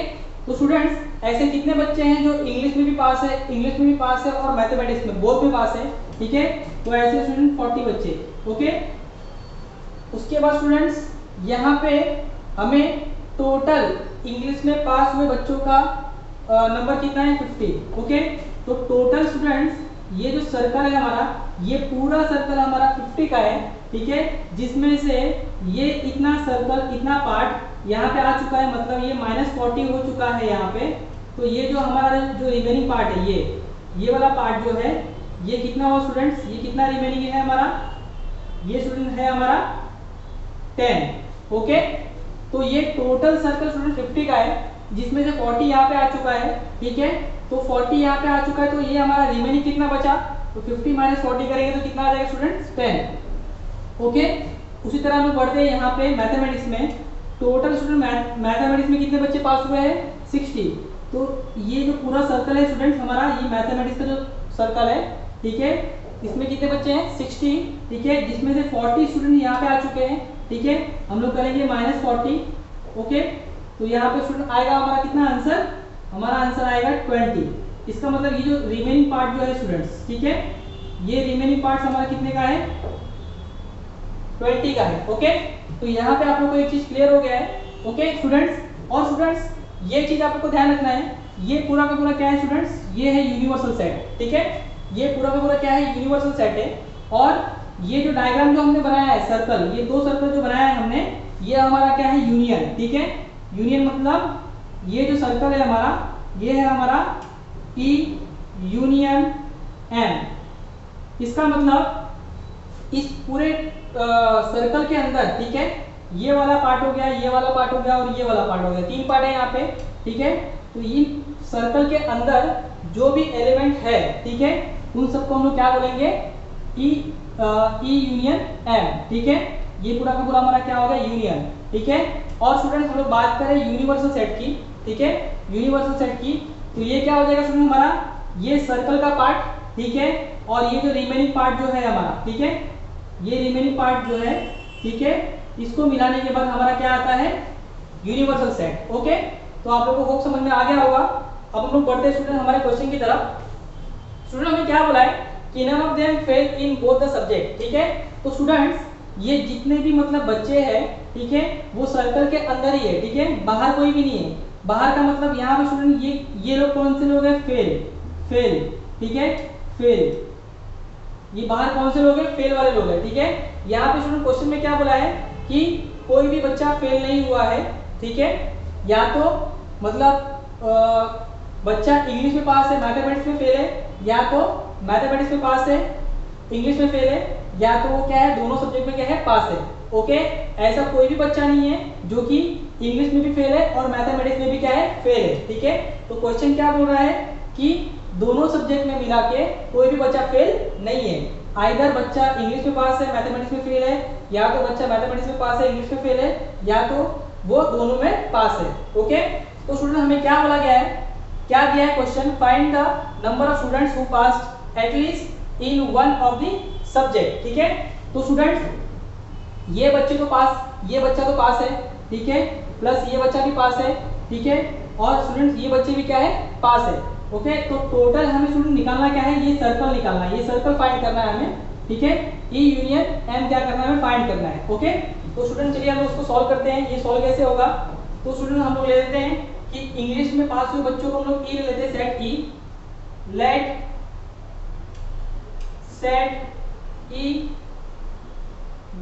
तो स्टूडेंट्स ऐसे कितने बच्चे हैं जो इंग्लिश में भी पास है, इंग्लिश में भी पास है और मैथमेटिक्स में बोथ में पास है, ठीक है। तो ऐसे स्टूडेंट 40 बच्चे, ओके। उसके बाद स्टूडेंट्स यहाँ पे हमें टोटल इंग्लिश में पास हुए बच्चों का नंबर कितना है, 50, ओके। तो टोटल स्टूडेंट्स ये जो सर्कल है हमारा, ये पूरा सर्कल हमारा 50 का है, ठीक है। जिसमें से ये इतना सर्कल, इतना पार्ट यहाँ पे आ चुका है, मतलब ये -40 हो चुका है यहाँ पे। तो ये जो हमारा जो रिमेनिंग पार्ट है, ये वाला पार्ट जो है, ये कितना हो स्टूडेंट्स, ये कितना रिमेनिंग है हमारा, ये स्टूडेंट है हमारा 10, ओके। तो ये टोटल सर्कल स्टूडेंट 50 का है, जिसमें से 40 यहाँ पे आ चुका है, ठीक है। तो 40 यहाँ पे आ चुका है, तो ये हमारा रिमेनिंग कितना बचा, तो 50 माइनस 40 करेंगे तो कितना आ जाएगा स्टूडेंट्स, 10, ओके। उसी तरह हम लोग बढ़ते हैं यहाँ पे मैथमेटिक्स में। टोटल स्टूडेंट मैथमेटिक्स में कितने बच्चे पास हुए हैं, 60, तो ये जो पूरा सर्कल है स्टूडेंट्स हमारा, ये मैथमेटिक्स का जो सर्कल है, ठीक है, इसमें कितने बच्चे हैं 60, ठीक है, जिसमें से 40 स्टूडेंट यहाँ पे आ चुके हैं, ठीक है, हम लोग करेंगे -40, ओके। तो यहाँ पे स्टूडेंट आएगा हमारा कितना आंसर, हमारा आंसर आएगा 20। इसका मतलब ये जो रिमेनिंग पार्ट जो है स्टूडेंट्स, ठीक है, ये रिमेनिंग पार्ट हमारा कितने का है 20 का है, ओके। तो यहाँ पे आप लोग को एक चीज क्लियर हो गया है, ओके स्टूडेंट्स। और स्टूडेंट्स ये चीज आपको ध्यान रखना है, ये पूरा का पूरा क्या है स्टूडेंट्स, ये है यूनिवर्सल सेट, ठीक है, ये पूरा का पूरा क्या है यूनिवर्सल सेट है। और ये जो डायग्राम जो हमने बनाया है सर्कल, ये दो सर्कल जो बनाया है हमने, ये हमारा क्या है यूनियन, ठीक है। यूनियन मतलब ये जो सर्कल है हमारा, ये है हमारा ई यूनियन एम। इसका मतलब इस पूरे सर्कल के अंदर, ठीक है, ये वाला पार्ट हो गया, ये वाला पार्ट हो गया और ये वाला पार्ट हो गया, तीन पार्ट है यहाँ पे, ठीक है। तो इन सर्कल के अंदर जो भी एलिमेंट है, ठीक है, उन सबको हम लोग क्या बोलेंगे ई यूनियन एम, ठीक है। ये पूरा का पूरा हमारा क्या होगा यूनियन, ठीक है। और स्टूडेंट्स हम लोग बात करें यूनिवर्सल सेट की, ठीक है, यूनिवर्सल सेट की, तो ये क्या हो जाएगा स्टूडेंट हमारा, ये सर्कल का पार्ट, ठीक है, और ये जो रिमेनिंग पार्ट जो है हमारा, ठीक है, ये रिमेनिंग पार्ट जो है, ठीक है, इसको मिलाने के बाद हमारा क्या आता है यूनिवर्सल सेट, ओके। तो आप लोगों को होप समझ में आ गया होगा। अब हम लोग बढ़ते हैं स्टूडेंट हमारे क्वेश्चन की तरफ। स्टूडेंट हमें क्या बोला है कि none of them fail in both the subject, ठीक है। तो स्टूडेंट्स ये जितने भी मतलब बच्चे हैं, ठीक है, वो सर्कल के अंदर ही है, ठीक है, बाहर कोई भी नहीं है। बाहर का मतलब यहाँ पे स्टूडेंट ये लोग कौन से लोग हैं, फेल, ठीक है, फेल, ये बाहर कौन से लोग हैं, फेल वाले लोग हैं, ठीक है। यहाँ पे स्टूडेंट क्वेश्चन में क्या बोला है कि कोई भी बच्चा फेल नहीं हुआ है, ठीक है, या तो मतलब बच्चा इंग्लिश में पास है, मैथमेटिक्स में फेल है, या तो मैथमेटिक्स में पास है, इंग्लिश में फेल है, या तो वो क्या है दोनों सब्जेक्ट में क्या है पास है, ओके। ऐसा कोई भी बच्चा नहीं है जो कि इंग्लिश में भी फेल है और मैथमेटिक्स में भी क्या है फेल है, ठीक है। तो क्वेश्चन क्या बोल रहा है कि दोनों सब्जेक्ट में मिला के कोई भी बच्चा फेल नहीं है। आइदर बच्चा इंग्लिश में पास है, मैथमेटिक्स में फेल है, या तो बच्चा मैथमेटिक्स में पास है, इंग्लिश में फेल है, या तो वो दोनों में पास है, ओके। तो स्टूडेंट हमें क्या बोला गया है, क्या दिया है question, find the number of students who passed at least in one of the subject, ठीक है। तो स्टूडेंट्स ये बच्चे तो पास, ये बच्चा तो पास है, ठीक है, प्लस ये बच्चा भी पास है, ठीक है, और स्टूडेंट्स ये बच्चे भी क्या है पास है, ओके। तो टोटल हमें स्टूडेंट निकालना क्या है, ये सर्कल निकालना है, ये सर्कल फाइंड करना है हमें, ठीक है। ई यूनियन एम क्या करना है हमें फाइंड करना है, ओके। तो स्टूडेंट चलिए हम उसको सॉल्व करते हैं। ये सॉल्व कैसे होगा, तो स्टूडेंट हम लोग ले लेते हैं कि इंग्लिश में पास हुए बच्चों को हम लोग ई ले लेते हैं, set E, let set E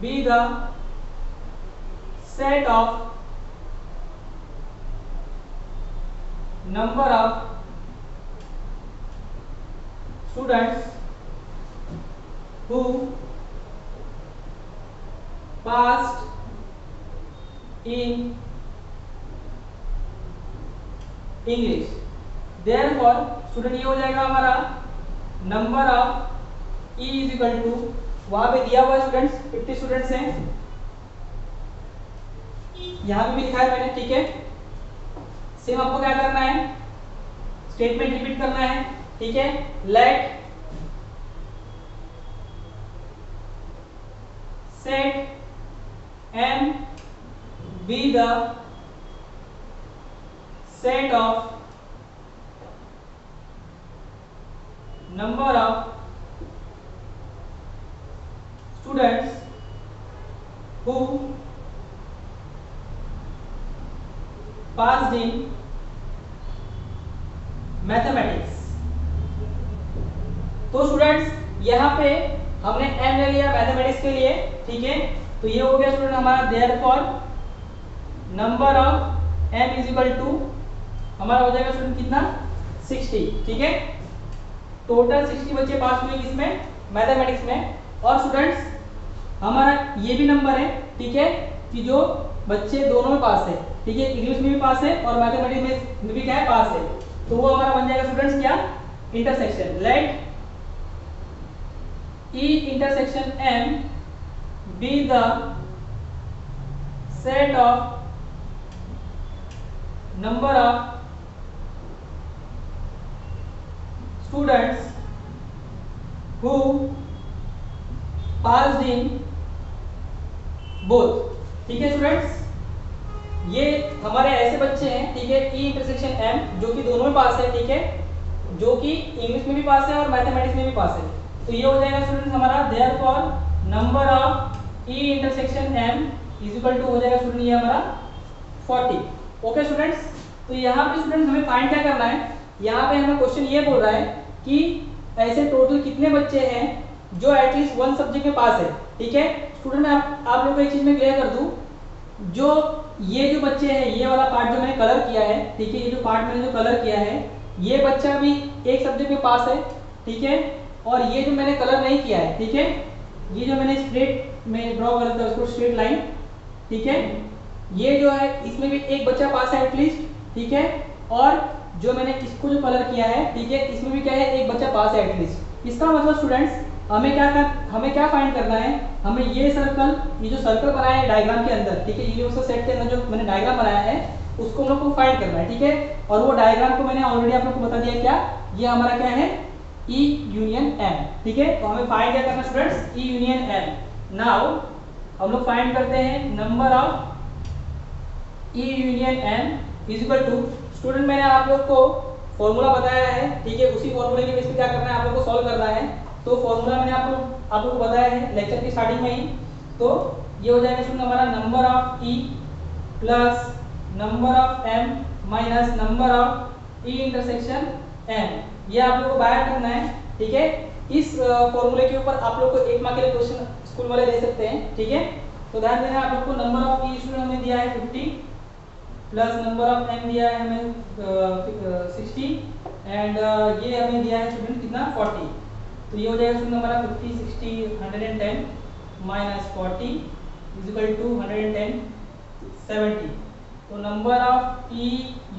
be the set of number of students who passed in English। therefore student ये हो जाएगा हमारा number of E is equal to, वहां पे दिया हुआ है स्टूडेंट्स 50 स्टूडेंट्स हैं, यहां पे भी लिखा है मैंने, ठीक है। सेम आपको क्या करना है, स्टेटमेंट रिपीट करना है, ठीक है। Let set M be the set of number of students who passed in mathematics. तो स्टूडेंट्स यहाँ पे हमने m ले लिया मैथमेटिक्स के लिए, ठीक है। तो ये हो गया स्टूडेंट हमारा therefore number of m is equal to हमारा हो जाएगा स्टूडेंट कितना 60, ठीक है। टोटल 60 बच्चे पास हुए किसमें, मैथमेटिक्स में। और स्टूडेंट्स हमारा ये भी नंबर है, ठीक है, कि जो बच्चे दोनों में पास है, ठीक है, इंग्लिश में भी पास है और मैथमेटिक्स में भी क्या है पास है। तो वो हमारा बन जाएगा स्टूडेंट्स क्या, intersection. Let E intersection M be the set of number of students who passed in both. ठीक है स्टूडेंट्स, ये हमारे ऐसे बच्चे हैं, ठीक है, ई इंटरसेक्शन एम, जो कि दोनों में पास है, ठीक है, जो कि इंग्लिश में भी पास है और मैथमेटिक्स में भी पास है। तो ये हो जाएगा स्टूडेंट्स हमारा therefore number of E intersection M is equal to हो जाएगा स्टूडेंट ये हमारा 40। ओके स्टूडेंट्स, तो यहाँ पे स्टूडेंट्स हमें फाइंड क्या करना है, यहाँ पे हमें क्वेश्चन ये बोल रहा है कि ऐसे टोटल कितने बच्चे हैं जो एटलीस्ट वन सब्जेक्ट में पास है। ठीक है स्टूडेंट, मैं आप लोगों को एक चीज में क्लियर कर दूं, जो ये जो बच्चे हैं, ये वाला पार्ट जो मैंने कलर किया है, ठीक है, ये जो पार्ट मैंने जो कलर किया है, ये बच्चा भी एक सब्जेक्ट में पास है, ठीक है, और ये जो मैंने कलर नहीं किया है, ठीक है, ये जो मैंने स्ट्रेट में ड्रॉ कर दिया उसको स्ट्रेट लाइन, ठीक है, ये जो है इसमें भी एक बच्चा पास है एटलीस्ट, ठीक है, और जो मैंने इसको जो कलर किया है, ठीक है, इसमें भी क्या है, एक बच्चा पास है एटलीस्ट। इसका मतलब स्टूडेंट्स हमें क्या फाइंड करना है, हमें ये सर्कल, ये जो सर्कल बनाया है डायग्राम के अंदर, ठीक है, यूनिवर्सल सेट के अंदर जो मैंने डायग्राम बनाया है उसको हम लोग को फाइंड करना है। ठीक है, और वो डायग्राम को मैंने ऑलरेडी आप लोग को बता दिया, क्या ये हमारा क्या है, ई यूनियन एम। ठीक है, तो हमें फाइंड क्या करना students, E union M. Now हम लोग फाइंड करते हैं number of E union M is equal to, student मैंने आप लोग को फॉर्मूला बताया है, ठीक है, उसी फॉर्मूले के बेस पे क्या करना है, आप लोग को सॉल्व करना है। तो फॉर्मूला मैंने आप लोग को बताया है लेक्चर की स्टार्टिंग में ही। तो ये हो जाएगा स्टूडेंट हमारा number of E plus number of M minus number of E intersection M, ये आप लोग को बाय करना है। ठीक है, इस फॉर्मूले के ऊपर आप लोग को एक मार्क के लिए क्वेश्चन स्कूल वाले दे सकते हैं। ठीक है, तो ध्यान देना आप लोग को, नंबर ऑफ ई स्टूडेंट हमें दिया है 50 प्लस नंबर ऑफ एम दिया है हमें 60 एंड ये हमें दिया है स्टूडेंट कितना 40। तो ये हो जाएगा स्टूडेंट हमारा 50 60 110 माइनस 40 इज इक्वल टू 110 70। तो number of E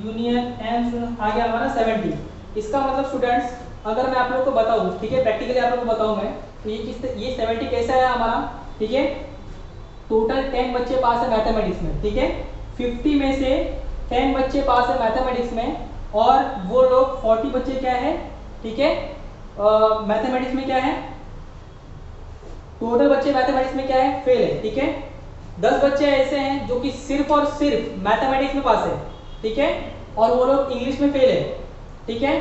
union M student आ गया हमारा 70। इसका मतलब स्टूडेंट्स अगर मैं आप लोगों को बताऊं, ठीक है, प्रैक्टिकली आप लोगों को बताऊं मैं, तो ये 70 कैसा है हमारा, ठीक है, टोटल 10 बच्चे पास है मैथमेटिक्स में, ठीक है, 50 में से 10 बच्चे पास है मैथमेटिक्स में, और वो लोग 40 बच्चे क्या है, ठीक है, मैथमेटिक्स में क्या है, टोटल बच्चे मैथमेटिक्स में क्या है, फेल है। ठीक है, 10 बच्चे ऐसे हैं जो कि सिर्फ और सिर्फ मैथमेटिक्स में पास है, ठीक है, और वो लोग इंग्लिश में फेल है। ठीक है,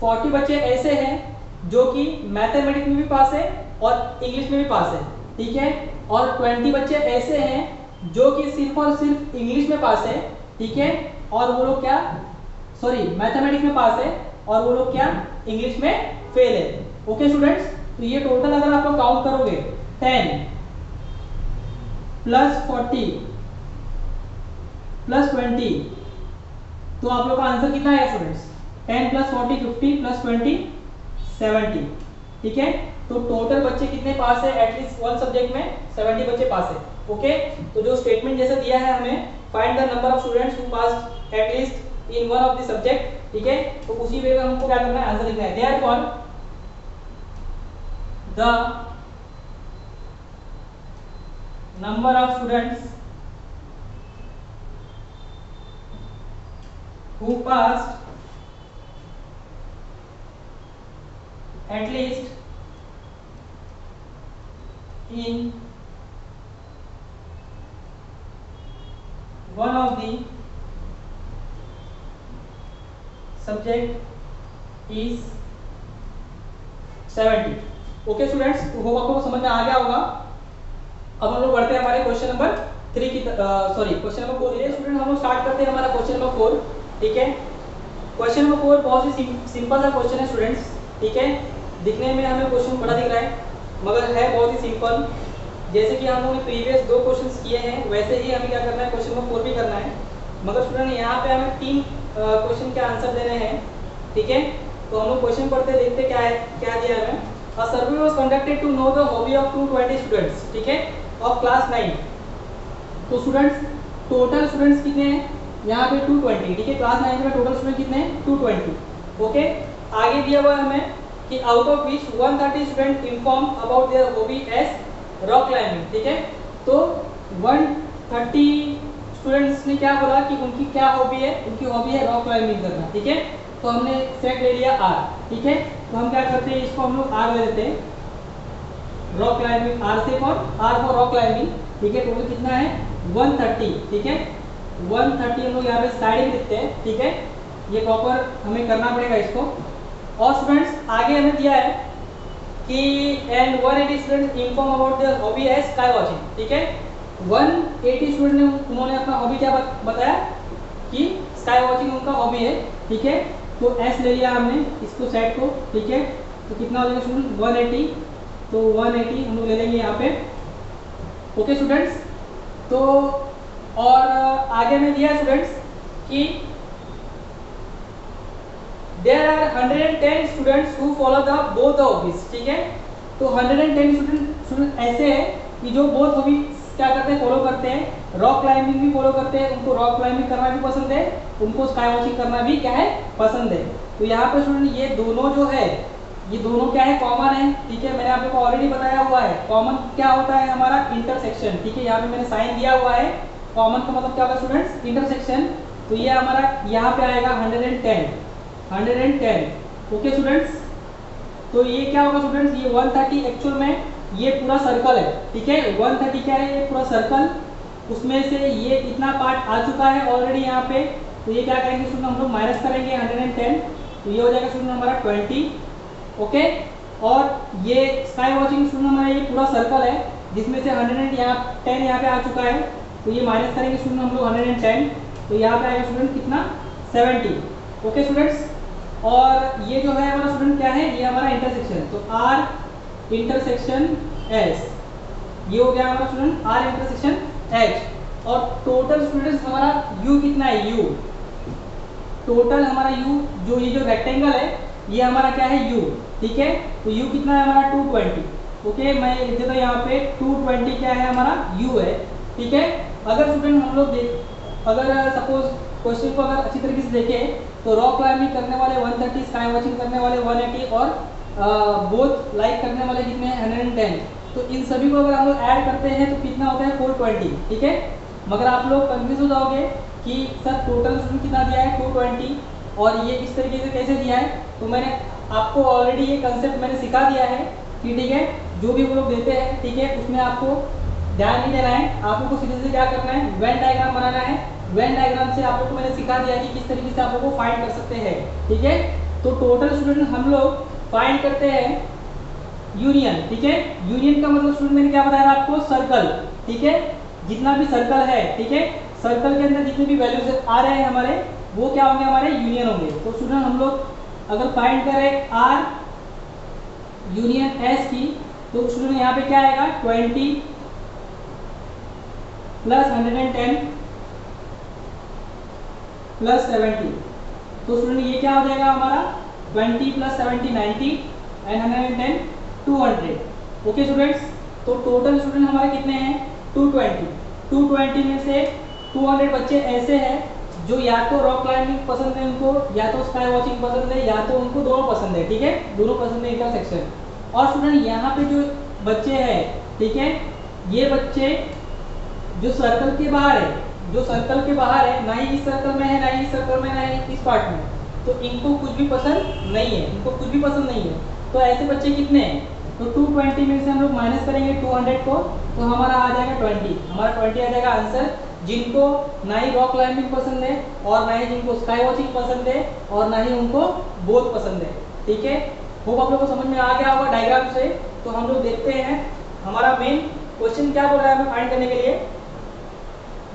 40 बच्चे ऐसे हैं जो कि मैथमेटिक्स में भी पास है और इंग्लिश में भी पास है। ठीक है, और 20 बच्चे ऐसे हैं जो कि सिर्फ और सिर्फ इंग्लिश में पास है, ठीक है, और वो लोग क्या, सॉरी, मैथमेटिक्स में पास है और वो लोग क्या, इंग्लिश में फेल है। ओके स्टूडेंट्स, तो ये टोटल अगर आप लोग काउंट करोगे 10 प्लस 40 प्लस 20, तो आप लोग का आंसर कितना है स्टूडेंट्स, 10 प्लस 40 50 प्लस 20 70। ठीक है, तो टोटल बच्चे कितने पास है, एटलीस्ट वन सब्जेक्ट में 70 बच्चे पास है। ओके, तो जो स्टेटमेंट जैसा दिया है हमें, find the number of students who passed at least in one of the subject, ठीक है, तो उसी वे में हमको क्या करना है, आंसर लिखना है। Therefore the number of students who passed at least in one of the subject is 70। Okay students, तो होप आपको समझ में आ गया होगा। अब हम लोग बढ़ते हैं हमारे क्वेश्चन नंबर 3 की, सॉरी क्वेश्चन नंबर 4। ये स्टूडेंट हम लोग स्टार्ट करते हैं हमारा क्वेश्चन नंबर 4। ठीक है, क्वेश्चन नंबर 4 बहुत ही सिंपल सा क्वेश्चन है स्टूडेंट्स। ठीक है, दिखने में हमें क्वेश्चन बड़ा दिख रहा है मगर है बहुत ही सिंपल। जैसे कि हम लोगों ने प्रीवियस 2 क्वेश्चंस किए हैं वैसे ही हमें क्या करना है, क्वेश्चन नंबर 4 भी करना है। मगर स्टूडेंट यहाँ पे हमें 3 क्वेश्चन के आंसर देने हैं। ठीक है, तो हम लोग क्वेश्चन पढ़ते देखते क्या है, क्या दिया है हमें। A survey was conducted to know the hobby of 220 students, ठीक है, ऑफ क्लास 9। तो स्टूडेंट्स टोटल स्टूडेंट्स कितने हैं यहाँ पे 220। ठीक है, क्लास 9 में टोटल स्टूडेंट कितने हैं 220। ओके, आगे दिया हुआ है हमें कि out of which 130 student inform about their hobby as rock climbing. ठीक है, तो 130 स्टूडेंट्स ने क्या बोला कि उनकी क्या हॉबी है, उनकी हॉबी है रॉक क्लाइंबिंग करना। ठीक है, तो हमने सेट ले लिया R, ठीक है। तो हम क्या करते हैं, इसको हम लोग R ले लेते हैं, रॉक क्लाइंबिंग R से R फॉर रॉक क्लाइंबिंग, ठीक है। टोटल कितना है 130, ठीक है। 130 हम लोग यहाँ पे साइड में लिखते हैं, ठीक है। ये प्रॉपर हमें करना पड़ेगा इसको। और स्टूडेंट्स आगे हमें दिया है कि and 180 student inform about their hobby है स्काई वॉचिंग, ठीक है। 180 स्टूडेंट ने उन्होंने अपना हॉबी क्या बताया कि स्काई वॉचिंग उनका हॉबी है, ठीक है। तो एस ले लिया हमने इसको सेट को, ठीक है। तो कितना हो जाएगा स्टूडेंट 180, तो 180 हम लोग ले लेंगे यहाँ पे, ओके स्टूडेंट्स। तो और आगे में दिया स्टूडेंट्स कि there are 110 students who follow the both the hobbies, ठीक है। तो 110 स्टूडेंट ऐसे हैं कि जो बोथ हॉबी क्या करते हैं, फॉलो करते हैं। रॉक क्लाइंबिंग भी फॉलो करते हैं, उनको रॉक क्लाइंबिंग करना भी पसंद है, उनको स्काई वॉचिंग करना भी क्या है पसंद है। तो यहाँ पे स्टूडेंट ये दोनों जो है, ये दोनों क्या है कॉमन है, ठीक है। मैंने आप लोगों को ऑलरेडी बताया हुआ है कॉमन क्या होता है हमारा इंटरसेक्शन, ठीक है। यहाँ पे मैंने साइन दिया हुआ है, कॉमन का मतलब क्या होगा स्टूडेंट्स इंटरसेक्शन। तो ये हमारा यहाँ पे आएगा 110, ओके स्टूडेंट्स। तो ये क्या होगा स्टूडेंट्स, ये 130 एक्चुअल में ये पूरा सर्कल है, ठीक है। 130 क्या है, ये पूरा सर्कल, उसमें से ये इतना पार्ट आ चुका है ऑलरेडी यहाँ पे। तो ये क्या करेंगे स्टूडेंट, हम लोग माइनस करेंगे 110, तो ये हो जाएगा स्टूडेंट हमारा 20, ओके। और ये स्काई वॉचिंग स्टूडेंट हमारा ये पूरा सर्कल है जिसमें से 110 यहाँ पे आ चुका है। तो ये माइनस करेंगे स्टूडेंट हम लोग 110, तो यहाँ पे आएगा स्टूडेंट कितना 70, ओके स्टूडेंट्स। और ये जो है हमारा स्टूडेंट क्या है, ये हमारा इंटरसेक्शन, तो R इंटरसेक्शन S, ये हो गया हमारा स्टूडेंट R इंटरसेक्शन H। और टोटल स्टूडेंट्स हमारा U कितना है, U टोटल हमारा U जो ये जो रेक्टेंगल है ये हमारा क्या है U, ठीक है। तो U कितना है हमारा 220, ओके। मैं लिख देता हूँ यहाँ पे 220 क्या है हमारा U है, ठीक है। अगर स्टूडेंट हम लोग अगर सपोज क्वेश्चन को अगर अच्छी तरीके से देखें तो रॉक क्लाइंबिंग करने वाले 130, स्काई वॉचिंग करने वाले 180 और बोथ लाइक करने वाले कितने हैं 110। तो इन सभी को अगर हम लोग ऐड करते हैं तो कितना होता है 420, ठीक है। मगर आप लोग कंफ्यूज हो जाओगे कि सर टोटल स्टूडेंट कितना दिया है 220 और ये इस तरीके से कैसे दिया है। तो मैंने आपको ऑलरेडी ये कंसेप्ट मैंने सिखा दिया है कि ठीक है, जो भी वो लोग देते हैं, ठीक है, उसमें आपको ध्यान नहीं देना है, आप लोग को सीधे सीधे क्या करना है वेन डायग्राम बनाना है। वेन डायग्राम से आप लोग को मैंने सिखा दिया कि किस तरीके से आप लोग को फाइंड कर सकते हैं, ठीक है। तो टोटल स्टूडेंट हम लोग फाइंड करते हैं यूनियन, ठीक है। यूनियन का मतलब स्टूडेंट मैंने क्या बताया आपको, सर्कल, ठीक है। जितना भी सर्कल है, ठीक है, सर्कल के अंदर जितने भी वैल्यूज आ रहे हैं हमारे वो क्या होंगे, हमारे यूनियन होंगे। तो स्टूडेंट हम लोग अगर फाइंड करें R यूनियन S की, तो स्टूडेंट यहाँ पे क्या आएगा 20 प्लस 110 प्लस 70। तो स्टूडेंट ये क्या हो जाएगा हमारा 20 प्लस 70 90 एंड 110 200, ओके स्टूडेंट्स। तो टोटल स्टूडेंट हमारे कितने हैं 220 में से 200 बच्चे ऐसे हैं जो या तो रॉक क्लाइंबिंग पसंद है उनको, या तो स्काई वॉचिंग पसंद है, या तो उनको दोनों पसंद है, ठीक है, दोनों पसंद है इंटरसेक्शन। और स्टूडेंट यहाँ पे जो बच्चे हैं, ठीक है, ये बच्चे जो सर्कल के बाहर है, जो सर्कल के बाहर है, ना ही इस सर्कल में है, ना ही इस सर्कल में, ना ही इस पार्ट में, तो इनको कुछ भी पसंद नहीं है, इनको कुछ भी पसंद नहीं है। तो ऐसे बच्चे कितने हैं, तो 220 में से हम लोग माइनस करेंगे 200 को, तो हमारा आ जाएगा 20, हमारा 20 आ जाएगा आंसर। जिनको ना ही रॉक क्लाइंबिंग पसंद है और ना ही जिनको स्काई वॉचिंग पसंद है और ना ही उनको बोथ पसंद है, ठीक है। होप आप लोग को समझ में आ गया होगा डायग्राम से। तो हम लोग देखते हैं हमारा मेन क्वेश्चन क्या बोल रहा है हमें फाइंड करने के लिए।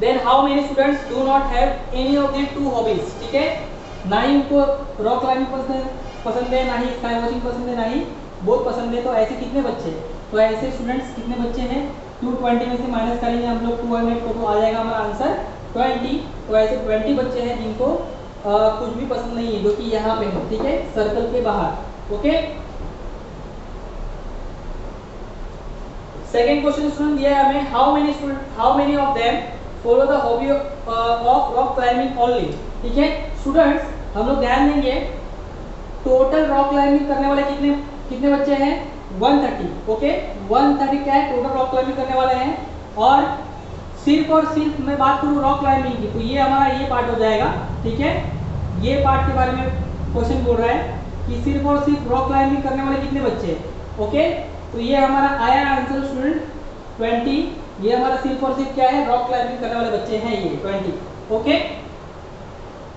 Then how many students do not have any of the two hobbies, ठीक है, ना ही उनको रॉक क्लाइंबिंग पसंद है, ना ही स्काई वॉचिंग पसंद है, ना ही बोथ पसंद है। तो ऐसे कितने बच्चे, तो ऐसे स्टूडेंट्स कितने बच्चे हैं 220 में से माइनस करेंगे हम लोग 200 को, तो आ जाएगा हमारा आंसर 20। तो ऐसे 20 बच्चे हैं जिनको कुछ भी पसंद नहीं है, जो कि यहाँ पे है, ठीक है, सर्कल के बाहर, ओके। सेकेंड क्वेश्चन स्टूडेंट दिया है हमें, how many of them follow the hobby of rock climbing only, ठीक है। स्टूडेंट्स हम लोग ध्यान देंगे टोटल रॉक क्लाइंबिंग करने वाले कितने बच्चे हैं 130, ओके। 130 क्या है टोटल रॉक क्लाइंबिंग करने वाले हैं। और सिर्फ मैं बात करूँ रॉक क्लाइंबिंग की, तो ये हमारा ये पार्ट हो जाएगा, ठीक है। ये पार्ट के बारे में क्वेश्चन बोल रहा है कि सिर्फ और सिर्फ रॉक क्लाइंबिंग करने वाले कितने बच्चे हैं। ओके, तो ये हमारा आया आंसर स्टूडेंट 20। ये हमारा सिर्फ और सिर्फ क्या है, रॉक क्लाइंबिंग करने वाले बच्चे हैं ये 20। ओके,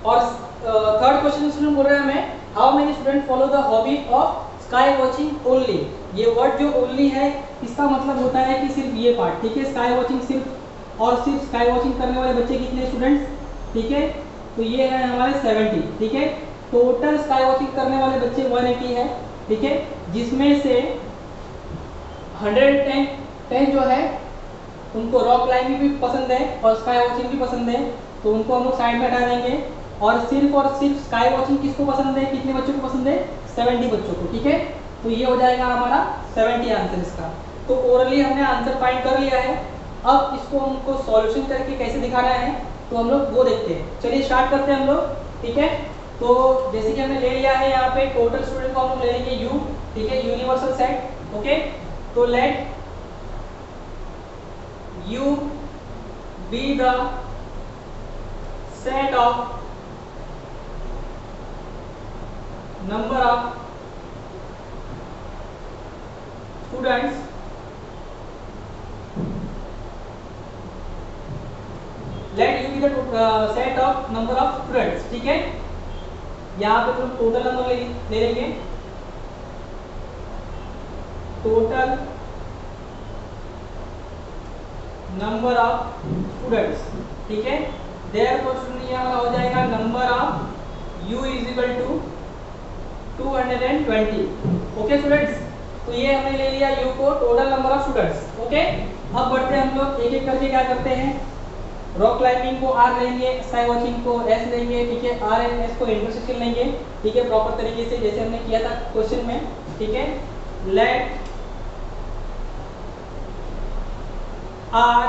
और थर्ड क्वेश्चन स्टूडेंट बोल रहा है हमें how many student follow the hobby of sky watching only. ये वर्ड जो ओनली है इसका मतलब होता है कि सिर्फ ये पार्ट, ठीक है। स्काई वॉचिंग सिर्फ और सिर्फ स्काई वॉचिंग करने वाले बच्चे कितने स्टूडेंट्स, ठीक है। तो ये है हमारे 70, ठीक है। टोटल स्काई वॉचिंग करने वाले बच्चे 180 है, ठीक है, जिसमें से 110 जो है उनको रॉक क्लाइंबिंग भी पसंद है और स्काई वॉचिंग भी पसंद है, तो उनको हम लोग साइड में हटा देंगे। और सिर्फ स्काई वॉचिंग किसको पसंद है, कितने बच्चों को पसंद है, 70 बच्चों को, ठीक है। तो ये हो जाएगा हमारा 70 आंसर इसका। तो ओरली हमने आंसर फाइंड कर लिया है। अब इसको हमको सॉल्यूशन करके कैसे दिखाना है तो हम लोग वो देखते हैं। चलिए स्टार्ट करते हैं हम लोग, ठीक है। तो जैसे कि हमने ले लिया है यहाँ पे टोटल स्टूडेंट को हम लोग ले लेंगे यू, ठीक है, यूनिवर्सल सेट। ओके, तो late U be the set of number of students let u be the set of number of students, ठीक है। यहाँ पे हम टोटल नंबर ले लेंगे, टोटल नंबर ऑफ स्टूडेंट्स, ठीक है। देयरफॉर स्टूडेंट ये हमारा हो जाएगा number of u is equal to 220। Okay students, तो ये हमने ले लिया u को total number of students. Okay, अब बढ़ते हैं हम लोग एक एक करके क्या करते हैं। रॉक क्लाइंबिंग को r लेंगे, स्काई वॉचिंग को s लेंगे, ठीक है। r एंड s को इंटरसेक्शन लेंगे, ठीक है, प्रॉपर तरीके से जैसे हमने किया था क्वेश्चन में, ठीक है। Let r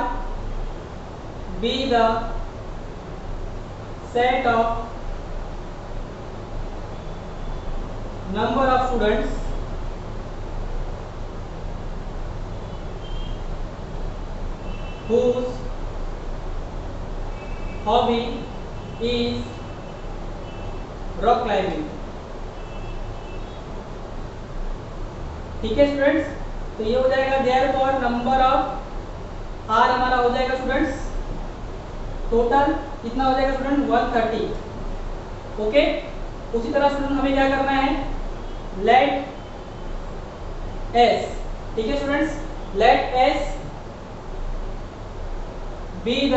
be the set of number of students whose hobby is rock climbing, ठीक है स्टूडेंट्स। तो ये हो जाएगा देयरफॉर नंबर ऑफ आर हमारा हो जाएगा स्टूडेंट्स टोटल कितना हो जाएगा स्टूडेंट 130। ओके, उसी तरह स्टूडेंट हमें क्या करना है, लेट s, ठीक है students, let s be the,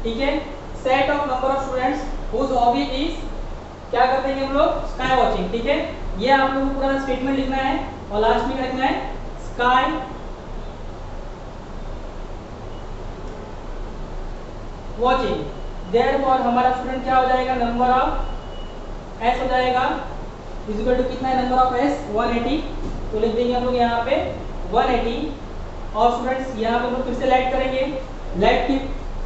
ठीक है, set of number of students whose hobby is, क्या कर देंगे हम लोग, स्काई वॉचिंग, ठीक है। ये आप लोगों को पूरा स्टेटमेंट लिखना है और लास्ट में क्या लिखना है, स्काई वॉचिंग। देयरफॉर हमारा स्टूडेंट क्या हो जाएगा, नंबर ऑफ s हो जाएगा इज इक्वल टू कितना है, नंबर ऑफ s 180। तो लिख देंगे हम लोग यहाँ पे 180। और स्टूडेंट्स यहाँ पे हम लोग फिर से लेट करेंगे, लेट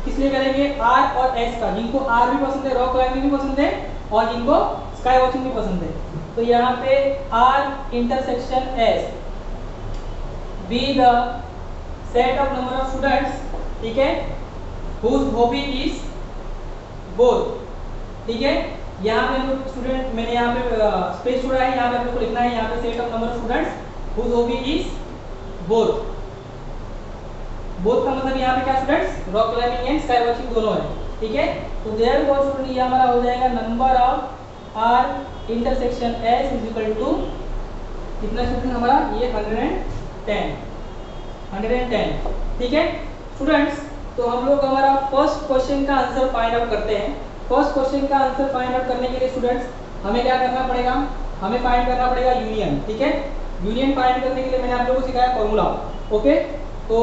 किस लिए करेंगे, r और s का, जिनको r भी पसंद है, रॉक क्लाइंबिंग भी पसंद है और जिनको स्काई वॉचिंग भी पसंद है। तो यहाँ पे r intersection s be the set of number of students, ठीक है, हुज हॉबी इज बोथ, ठीक है। यहाँ पे हम लोग स्टूडेंट, मैंने यहाँ पे स्पेस छोड़ा है, यहाँ पे आप लोग को लिखना है यहाँ पे set of number of students whose hobby is both. Both का मतलब यहाँ पे क्या students, rock climbing and sky watching दोनों है, ठीक है। तो देयरफॉर स्टूडेंट ये हमारा हो जाएगा number of R intersection S is equal to कितना स्टूडेंट हमारा, ये 110, ठीक है स्टूडेंट्स। तो हम लोग हमारा फर्स्ट क्वेश्चन का आंसर फाइंड आउट करते हैं। फर्स्ट क्वेश्चन का आंसर फाइंड आउट करने के लिए स्टूडेंट्स हमें क्या करना पड़ेगा, हमें फाइंड करना पड़ेगा यूनियन, ठीक है। यूनियन फाइंड करने के लिए मैंने आप लोगों को सिखाया फॉर्मूला। ओके, तो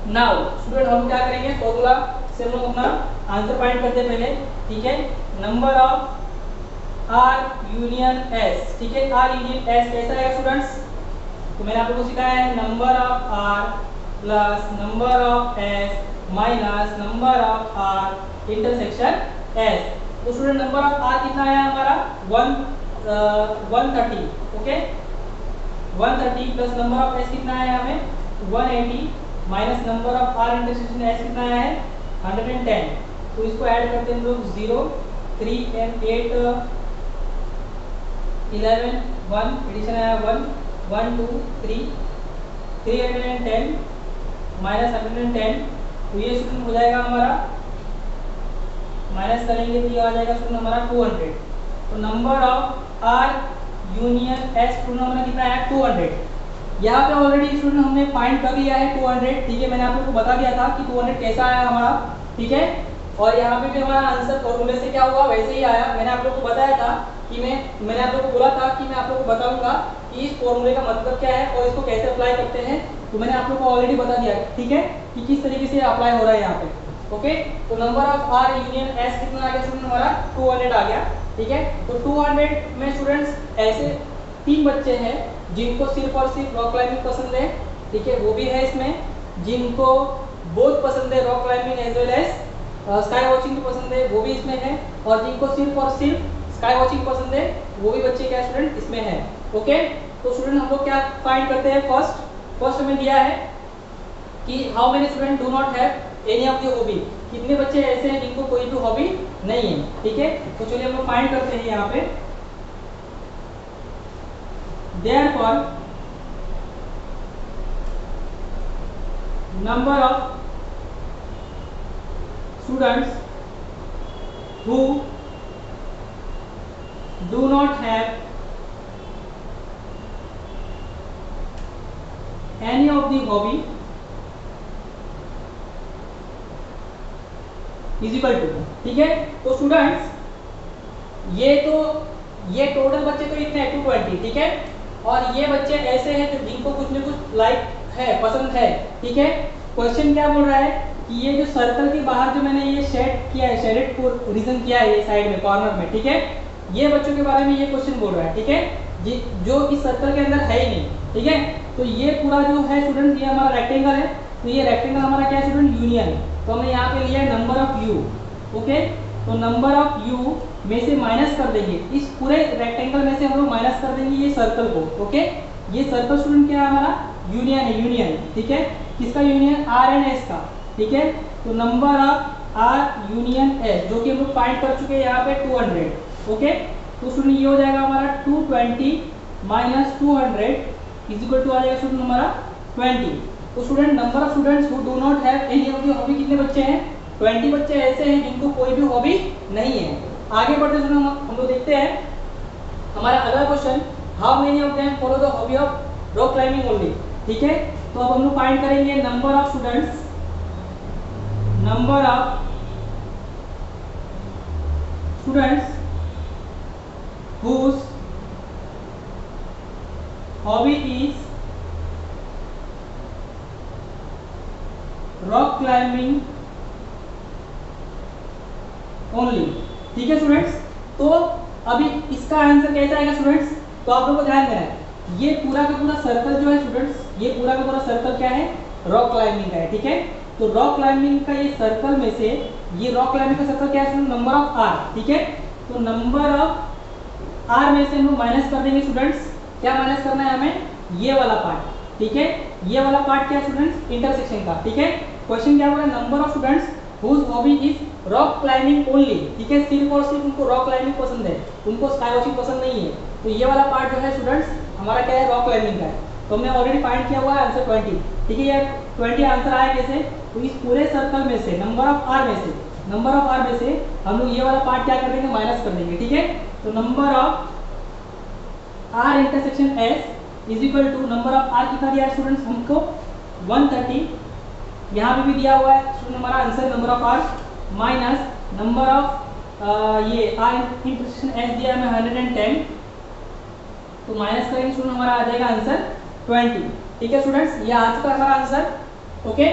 नाउ स्टूडेंट हम क्या करेंगे, फॉर्मूला से हम लोग अपना आंसर फाइंड करते हैं पहले, ठीक है। Number of R union S, ठीक है, आर यूनियन एस कैसा है स्टूडेंट्स, तो मैंने आप लोगों को सिखाया है number of R plus number of S minus number of R intersection S. तो स्टूडेंट नंबर ऑफ आर कितना आया हमारा 130, okay, 130 plus number of S कितना आया हमें 180 minus number of R intersection S कितना आया है 110। तो इसको ऐड करते हैं हम लोग 0 3 and 8 11 1 एडिशन आया 1 1 2 3 310 माइनस 110, तो ये स्टूडेंट हो जाएगा हमारा, माइनस करेंगे तो ये आ जाएगा स्टूडेंट हमारा 200। तो number of R union S student हमारा कितना है 200। यहाँ पे ऑलरेडी स्टूडेंट हमने फाइंड कर लिया है 200, ठीक है, मैंने आप लोगों को बता दिया था कि 200 कैसा आया हमारा, ठीक है। और यहाँ पे भी हमारा आंसर फॉर्मूले से क्या हुआ वैसे ही आया। मैंने आप लोगों को बताया था कि मैंने आप लोगों को बोला था कि मैं आप लोगों को बताऊंगा कि इस फॉर्मूले का मतलब क्या है और इसको कैसे अप्लाई करते हैं, तो मैंने आप लोगों को ऑलरेडी बता दिया, ठीक है, कि किस तरीके से अप्लाई हो रहा है यहाँ पे। ओके, तो number of R union S कितना आ गया स्टूडेंट हमारा 200 आ गया, ठीक है। तो 200 में स्टूडेंट्स ऐसे 3 बच्चे हैं जिनको सिर्फ और सिर्फ रॉक क्लाइंबिंग पसंद है, ठीक है, वो भी है इसमें। जिनको बहुत पसंद है rock climbing as well as sky watching भी पसंद है वो भी इसमें है, और जिनको सिर्फ और सिर्फ स्काई वॉचिंग पसंद है वो भी बच्चे क्या स्टूडेंट इसमें है। ओके, तो स्टूडेंट हम लोग क्या फाइंड करते हैं, फर्स्ट हमें दिया है कि how many student do not have any of the hobby, कितने बच्चे ऐसे हैं जिनको कोई भी हॉबी नहीं है, ठीक है। तो चलिए हम लोग फाइंड करते हैं यहाँ पे। Therefore, number of students who do not have any of the hobby is equal to, ठीक है। तो स्टूडेंट्स ये टोटल बच्चे तो इतने हैं 220, ठीक है, और ये बच्चे ऐसे हैं जो जिनको कुछ न कुछ लाइक है, पसंद है, ठीक है। क्वेश्चन क्या बोल रहा है कि ये जो सर्कल के बाहर जो मैंने ये शेड किया है, शेडेड को रीजन किया है ये साइड में कॉर्नर में, ठीक है, ये बच्चों के बारे में ये क्वेश्चन बोल रहा है, ठीक है, जो इस सर्कल के अंदर है ही नहीं, ठीक है। तो ये पूरा जो है स्टूडेंट ये हमारा रेक्टेंगल है, तो ये रेक्टेंगल हमारा क्या है स्टूडेंट यूनियन है। तो हमने यहाँ पे लिया है नंबर ऑफ यू, ओके, तो नंबर ऑफ यू में से माइनस कर देंगे, इस पूरे रेक्टेंगल में से हम लोग माइनस कर देंगे ये सर्कल को, ओके। ये सर्कल स्टूडेंट क्या है हमारा यूनियन है, यूनियन, ठीक है, किसका यूनियन आर एंड एस का, ठीक है। तो number of R union S जो कि हम लोग फाइंड कर चुके हैं यहाँ पे 200, ओके। तो स्टूडेंट ये हो जाएगा हमारा 220 माइनस 200 इज इक्वल टू आ जाएगा स्टूडेंट हमारा 20। तो student number of students who do not have any of the hobby कितने बच्चे हैं 20 बच्चे ऐसे हैं जिनको कोई भी हॉबी नहीं है। आगे बढ़ते हुए हम लोग देखते हैं हमारा अगला question, how many of them follow the hobby of rock climbing only, ठीक है। तो अब हम लोग फाइंड करेंगे number of students whose hobby is rock climbing only, ठीक है स्टूडेंट्स। तो अभी इसका आंसर कैसा आएगा स्टूडेंट्स, तो आप लोगों को ध्यान देना है, ये पूरा का पूरा सर्कल जो है स्टूडेंट्स, ये पूरा का पूरा सर्कल क्या है रॉक क्लाइंबिंग का है, ठीक है। तो रॉक क्लाइंबिंग का ये सर्कल में से ये रॉक क्लाइंबिंग का सर्कल क्या है स्टूडेंट नंबर ऑफ आर, ठीक है। तो नंबर ऑफ आर में से हम लोग माइनस कर देंगे स्टूडेंट्स, क्या माइनस करना है हमें ये वाला पार्ट, ठीक है। ये वाला पार्ट क्या है स्टूडेंट्स इंटरसेक्शन का, ठीक है। क्वेश्चन क्या बोल रहा है number of students whose hobby is rock climbing only, ठीक है, सिर्फ और सिर्फ उनको रॉक क्लाइंबिंग पसंद है, उनको स्काई वॉचिंग पसंद नहीं है। तो ये वाला पार्ट जो है स्टूडेंट्स हमारा क्या है रॉक क्लाइंबिंग का है। तो हमने ऑलरेडी फाइंड किया हुआ है आंसर 20, ठीक है। ये 20 आंसर आया कैसे, तो इस पूरे सर्कल में से नंबर ऑफ आर में से हम लोग ये वाला पार्ट क्या कर देंगे माइनस कर देंगे, ठीक है। तो number of R intersection S is equal to number of R कितना दिया है स्टूडेंट्स हमको 130, यहाँ पे भी दिया हुआ है स्टूडेंट हमारा answer number of R minus number of ये आर इंटरसेक्शन एस दिया है हमें 110, तो माइनस करेंगे स्टूडेंट हमारा आ जाएगा आंसर 20, ठीक है स्टूडेंट्स, ये आ चुका है हमारा आंसर, ओके।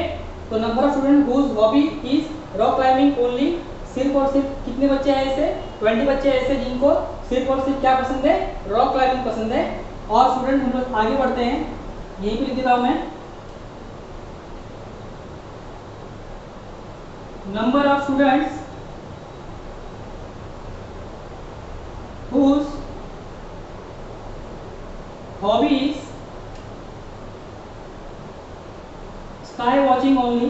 तो number of student whose hobby is rock climbing only, सिर्फ और सिर्फ कितने बच्चे हैं ऐसे 20 बच्चे ऐसे जिनको सिर्फ और सिर्फ क्या पसंद है रॉक क्लाइंबिंग पसंद है। और स्टूडेंट हम लोग आगे बढ़ते हैं, यहीं पे लिख देता हूं मैं, number of students whose hobby is sky watching only,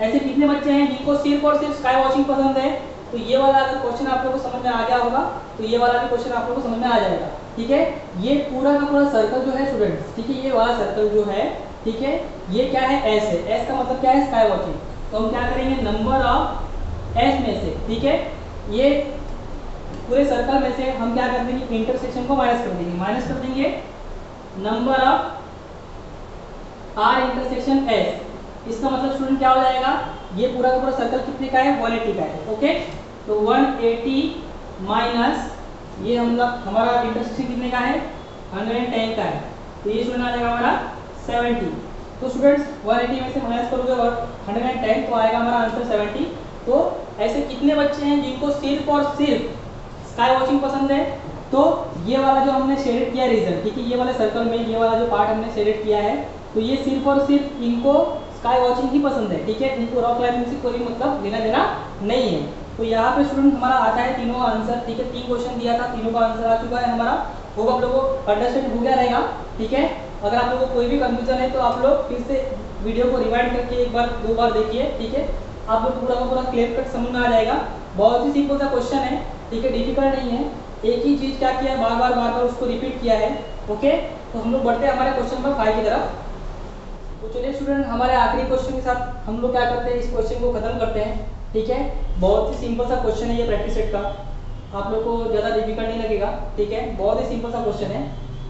ऐसे कितने बच्चे हैं जिनको सिर्फ और सिर्फ स्काई वॉचिंग पसंद है तो ये वाला अगर क्वेश्चन आप लोगों को समझ में आ गया होगा तो ये वाला भी क्वेश्चन आप लोगों को समझ में आ जाएगा। ठीक है, ये पूरा का पूरा सर्कल जो है स्टूडेंट्स, ठीक है, ये वाला सर्कल जो है, ठीक है, ये क्या है, एस है। एस का मतलब क्या है, स्काई वॉचिंग। तो हम क्या करेंगे, नंबर ऑफ एस में से, ठीक है, ये पूरे सर्कल में से हम क्या कर देंगे, इंटरसेक्शन को माइनस कर देंगे। माइनस कर देंगे number of R intersection S. इसका मतलब स्टूडेंट क्या हो जाएगा, ये पूरा का पूरा सर्कल कितने का है, 180 का है। ओके, तो 180 माइनस ये हम लोग हमारा इंटरसेक्शन कितने का है, 110 का है। तो ये स्टूडेंट आ जाएगा हमारा 70। तो स्टूडेंट्स 180 में से माइनस करोगे और 110 तो आएगा हमारा आंसर 70। तो ऐसे कितने बच्चे हैं जिनको सिर्फ और सिर्फ स्काई वॉचिंग पसंद है? तो ये वाला जो हमने शेडेड किया रीजन, ठीक है, ये वाले सर्कल में ये वाला जो पार्ट हमने शेडेड किया है, तो ये सिर्फ और सिर्फ इनको स्काई वॉचिंग ही पसंद है। ठीक है, इनको रॉक क्लाइंबिंग से कोई मतलब लेना देना नहीं है। तो यहाँ पे स्टूडेंट हमारा आता है तीनों आंसर। ठीक है, 3 क्वेश्चन दिया था, तीनों का आंसर आ चुका है हमारा। होप आप लोगों को अंडरस्टैंड हो गया रहेगा। ठीक है, अगर आप लोगों को कोई भी कंफ्यूजन है तो आप लोग फिर से वीडियो को रिवाइंड करके एक बार 2 बार देखिए। ठीक है, आप लोग पूरा का पूरा क्लियर कट समझ में आ जाएगा। बहुत ही सिंपल सा क्वेश्चन है, ठीक है, डिफिकल्ट नहीं है। एक ही चीज क्या किया है, बार बार उसको रिपीट किया है। ओके, तो हम लोग बढ़ते हैं हमारे क्वेश्चन नंबर 5 की तरफ। तो चलिए स्टूडेंट, हमारे आखिरी क्वेश्चन के साथ हम लोग क्या करते हैं, इस क्वेश्चन को खत्म करते हैं। ठीक है, बहुत ही सिंपल सा क्वेश्चन है ये प्रैक्टिस सेट का, आप लोग को ज़्यादा डिफिकल्ट नहीं लगेगा। ठीक है, बहुत ही सिंपल सा क्वेश्चन है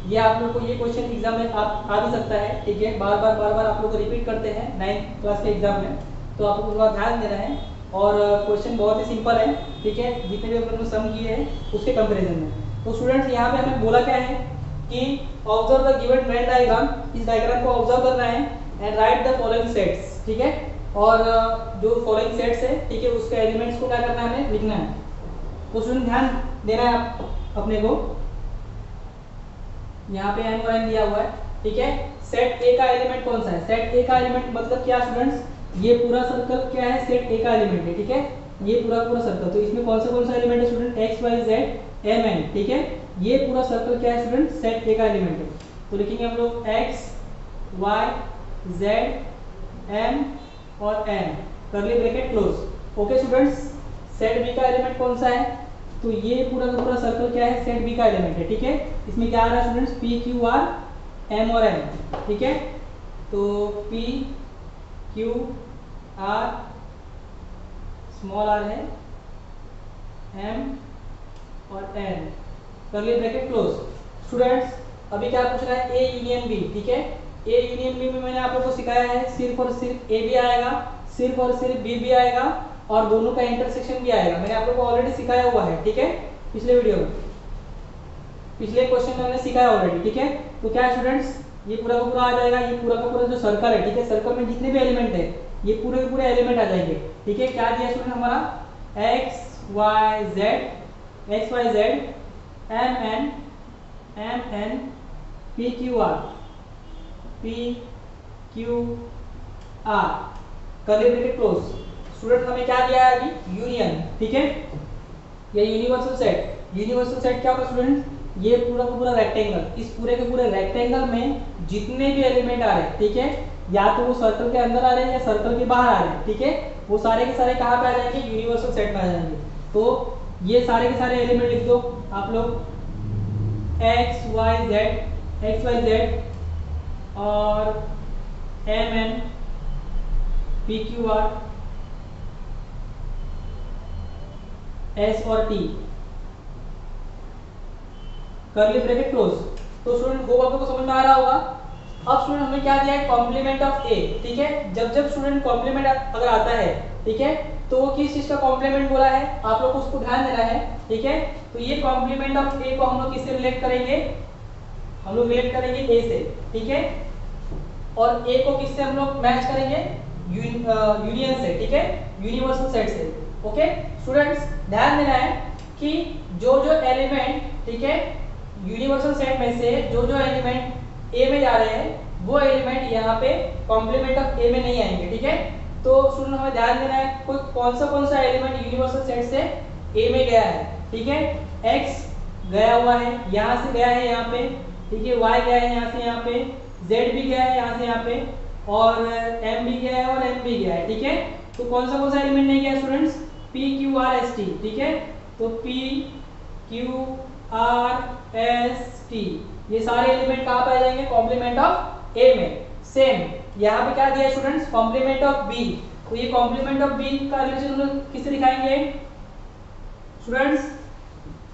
ये। आप लोग को ये क्वेश्चन एग्जाम में आप आ भी सकता है। ठीक है, बार बार आप लोग को रिपीट करते हैं 9th क्लास के एग्जाम में, तो आप लोग को थोड़ा ध्यान देना है। और क्वेश्चन बहुत ही सिंपल है। ठीक है, जितने भी हम लोग सम किए हैं उसके कंपेरिजन में। तो स्टूडेंट्स यहाँ पे हमें बोला क्या है कि observe the given trend diagram, इस डायग्राम को ऑब्जर्व करना है and right the following sets. ठीक है, और जो फॉलोइंग सेट्स है, ठीक है, उसके एलिमेंट्स को क्या करना है, हमें लिखना है। तो स्टूडेंट ध्यान देना है आप अपने को, यहाँ पे n और n दिया हुआ है। ठीक है, सेट ए का एलिमेंट कौन सा है, सेट ए का एलिमेंट मतलब क्या स्टूडेंट्स, ये पूरा सर्कल क्या है, सेट ए का एलिमेंट है। ठीक है, ये पूरा सर्कल, तो इसमें कौन सा एलिमेंट है student, X Y Z M N. ठीक है, ये पूरा सर्कल क्या है स्टूडेंट, सेट ए का एलिमेंट है। तो लिखेंगे हम लोग एक्स वाई जेड एम और N, curly bracket close. Okay students, set B का एलिमेंट कौन सा है, तो ये पूरा का पूरा सर्कल क्या है, सेट बी का एलिमेंट है। ठीक है, इसमें क्या आ रहा है students, P Q R M और एन। ठीक है, तो P Q R small R है, एम और N, curly bracket close. Students अभी क्या पूछ रहा है, ए यूनियन बी। ठीक है, ए यूनियन बी में मैंने आप लोगों को सिखाया है सिर्फ और सिर्फ ए भी आएगा, सिर्फ और सिर्फ बी भी आएगा, और दोनों का इंटरसेक्शन भी आएगा। मैंने आप लोगों को ऑलरेडी सिखाया हुआ है। ठीक है, पिछले वीडियो में, पिछले क्वेश्चन में मैंने सिखाया ऑलरेडी। ठीक है, तो क्या स्टूडेंट्स, ये पूरा का पूरा आ जाएगा, ये पूरा का पूरा जो सर्कल है, ठीक है, सर्कल में जितने भी एलिमेंट है ये पूरे के पूरे एलिमेंट आ जाएंगे। ठीक है, क्या दिया स्टूडेंट हमारा, X Y Z M N P Q R curly bracket close. Student हमें क्या दिया है अभी, यूनियन। ठीक है, ये यूनिवर्सल सेट। यूनिवर्सल सेट क्या होगा स्टूडेंट, ये पूरा का पूरा रेक्टेंगल, इस पूरे के पूरे रेक्टेंगल में जितने भी एलिमेंट आ रहे हैं, ठीक है, या तो वो सर्कल के अंदर आ रहे हैं या सर्कल के बाहर आ रहे हैं, ठीक है, वो सारे के सारे कहाँ पे आ जाएंगे, यूनिवर्सल सेट में आ जाएंगे। तो ये सारे के सारे एलिमेंट लिख दो आप लोग, एक्स वाई जेड और M N P Q R S और टी, कर्ली ब्रैकेट क्लोज। तो स्टूडेंट वो आप लोगों को समझ में आ रहा होगा। अब स्टूडेंट हमें क्या दिया है, कॉम्प्लीमेंट ऑफ ए। ठीक है, जब स्टूडेंट कॉम्प्लीमेंट अगर आता है, ठीक है, तो वो किस चीज का कॉम्प्लीमेंट बोला है, आप लोग को उसको ध्यान देना है। ठीक है, तो ये कॉम्प्लीमेंट ऑफ ए को हम लोग किससे रिलेट करेंगे, हम लोग रिलेट करेंगे ए से। ठीक है, और ए को किससे हम लोग मैच करेंगे, यूनियन से। ठीक है, यूनिवर्सल सेट से। ओके स्टूडेंट्स, ध्यान देना है कि जो एलिमेंट, ठीक है, यूनिवर्सल सेट में से जो एलिमेंट ए में जा रहे हैं वो एलिमेंट यहाँ पे कॉम्प्लीमेंट ऑफ ए में नहीं आएंगे। ठीक है, तो स्टूडेंट हमें ध्यान देना है कोई कौन सा एलिमेंट यूनिवर्सल सेट से ए में गया है। ठीक है, एक्स गया हुआ है, यहाँ से गया है यहाँ पे, ठीक है, वाई गया है यहाँ से यहाँ पे, जेड भी गया है यहाँ से यहाँ पे, और एम भी गया है और एन भी गया है। ठीक है, तो कौन सा एलिमेंट नहीं गया students, P P Q R S T, ठीक है। तो P Q R S T ये सारे एलिमेंट कहाँ पे आ जाएंगे, कॉम्प्लीमेंट ऑफ ए में। सेम यहाँ पे क्या दिया है स्टूडेंट्स, कॉम्प्लीमेंट ऑफ बी। तो ये कॉम्प्लीमेंट ऑफ बी का रिलेशन हम लोग किससे दिखाएंगे स्टूडेंट्स,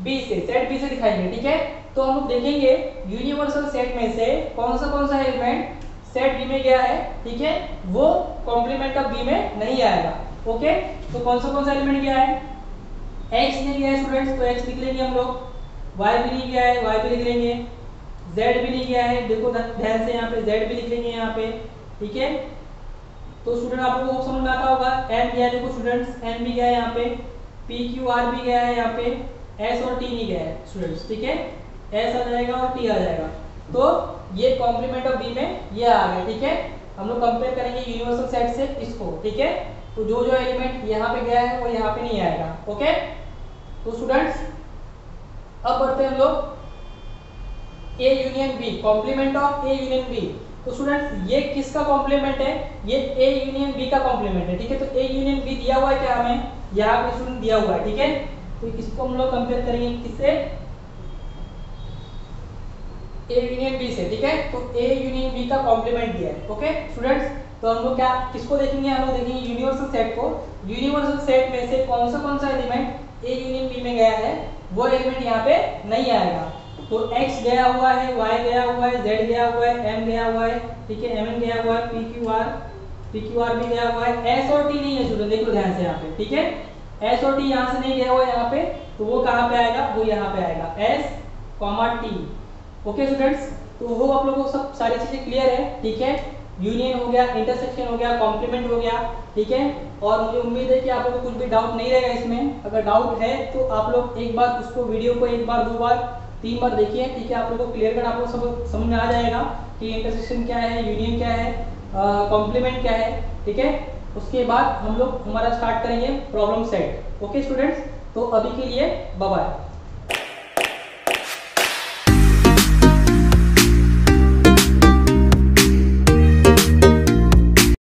बी से, सेट बी से दिखाएंगे, ठीक है। तो हम लोग देखेंगे यूनिवर्सल सेट में से कौन सा एलिमेंट सेट बी में गया है, ठीक है, वो कॉम्प्लीमेंट ऑफ बी में नहीं आएगा। ओके, तो कौन सा एलिमेंट गया है, एक्स नहीं गया है स्टूडेंट्स, तो एक्स लिख लेंगे हम लोग। वाई भी नहीं गया है, वाई भी लिख लेंगे। जेड भी नहीं गया है, देखो ध्यान से यहाँ पे जेड भी लिख लेंगे यहाँ पे, ठीक है। तो स्टूडेंट आप लोगों को समझ में आता होगा, एन गया है, देखो स्टूडेंट्स एन भी गया है यहाँ पे, पी क्यू आर भी गया है यहाँ पे, एस और टी नहीं गया है स्टूडेंट्स, ठीक है। एस आ जाएगा और टी आ जाएगा। तो ये कॉम्प्लीमेंट ऑफ बी में ये आ गया, ठीक है। हम लोग कंपेयर करेंगे यूनिवर्सल सेट से इसको, ठीक है। तो जो जो एलिमेंट यहाँ पे गया है वो यहाँ पे नहीं आएगा। ओके, तो स्टूडेंट्स अब बढ़ते हैं हम लोग A union B, complement of A union B. तो स्टूडेंट्स ये किसका कॉम्प्लीमेंट है, ये ए यूनियन बी का कॉम्प्लीमेंट है, ठीक है। तो ए यूनियन बी दिया हुआ है क्या हमें, यहाँ पे स्टूडेंट दिया हुआ है, ठीक है। तो इसको हम लोग कंपेयर करेंगे किससे, ए यूनियन बी से, ठीक है। तो ए यूनियन बी का कॉम्प्लीमेंट दिया है। ओके स्टूडेंट्स, तो हम लोग क्या किसको देखेंगे, हम लोग देखेंगे यूनिवर्सल सेट को। यूनिवर्सल सेट में से कौन सा एलिमेंट ए यूनियन बी में गया है, वो एलिमेंट यहाँ पे नहीं आएगा। तो x गया हुआ है, y गया हुआ है, z गया हुआ है, m गया हुआ है, ठीक है, mn गया हुआ है, pqr भी गया हुआ है, s और t नहीं है स्टूडेंट, देखो ध्यान से यहाँ पे, ठीक है। s और t यहाँ से नहीं गया हुआ है यहाँ पे, तो वो कहाँ पे आएगा, वो यहाँ पे आएगा s, t। ओके स्टूडेंट्स, तो वो आप लोगों को सब सारी चीजें क्लियर है, ठीक है। यूनियन हो गया, इंटरसेक्शन हो गया, कॉम्प्लीमेंट हो गया, ठीक है। और मुझे उम्मीद है कि आप लोगों को कुछ भी डाउट नहीं रहेगा इसमें। अगर डाउट है तो आप लोग एक बार उसको वीडियो को एक बार, दो बार, तीन बार देखिए, ठीक है। आप लोगों को क्लियर कट आप लोग सब समझ में आ जाएगा कि इंटरसेक्शन क्या है, यूनियन क्या है, कॉम्प्लीमेंट क्या है, ठीक है। उसके बाद हम लोग हमारा स्टार्ट करेंगे प्रॉब्लम सेट। ओके स्टूडेंट्स, तो अभी के लिए बाय बाय।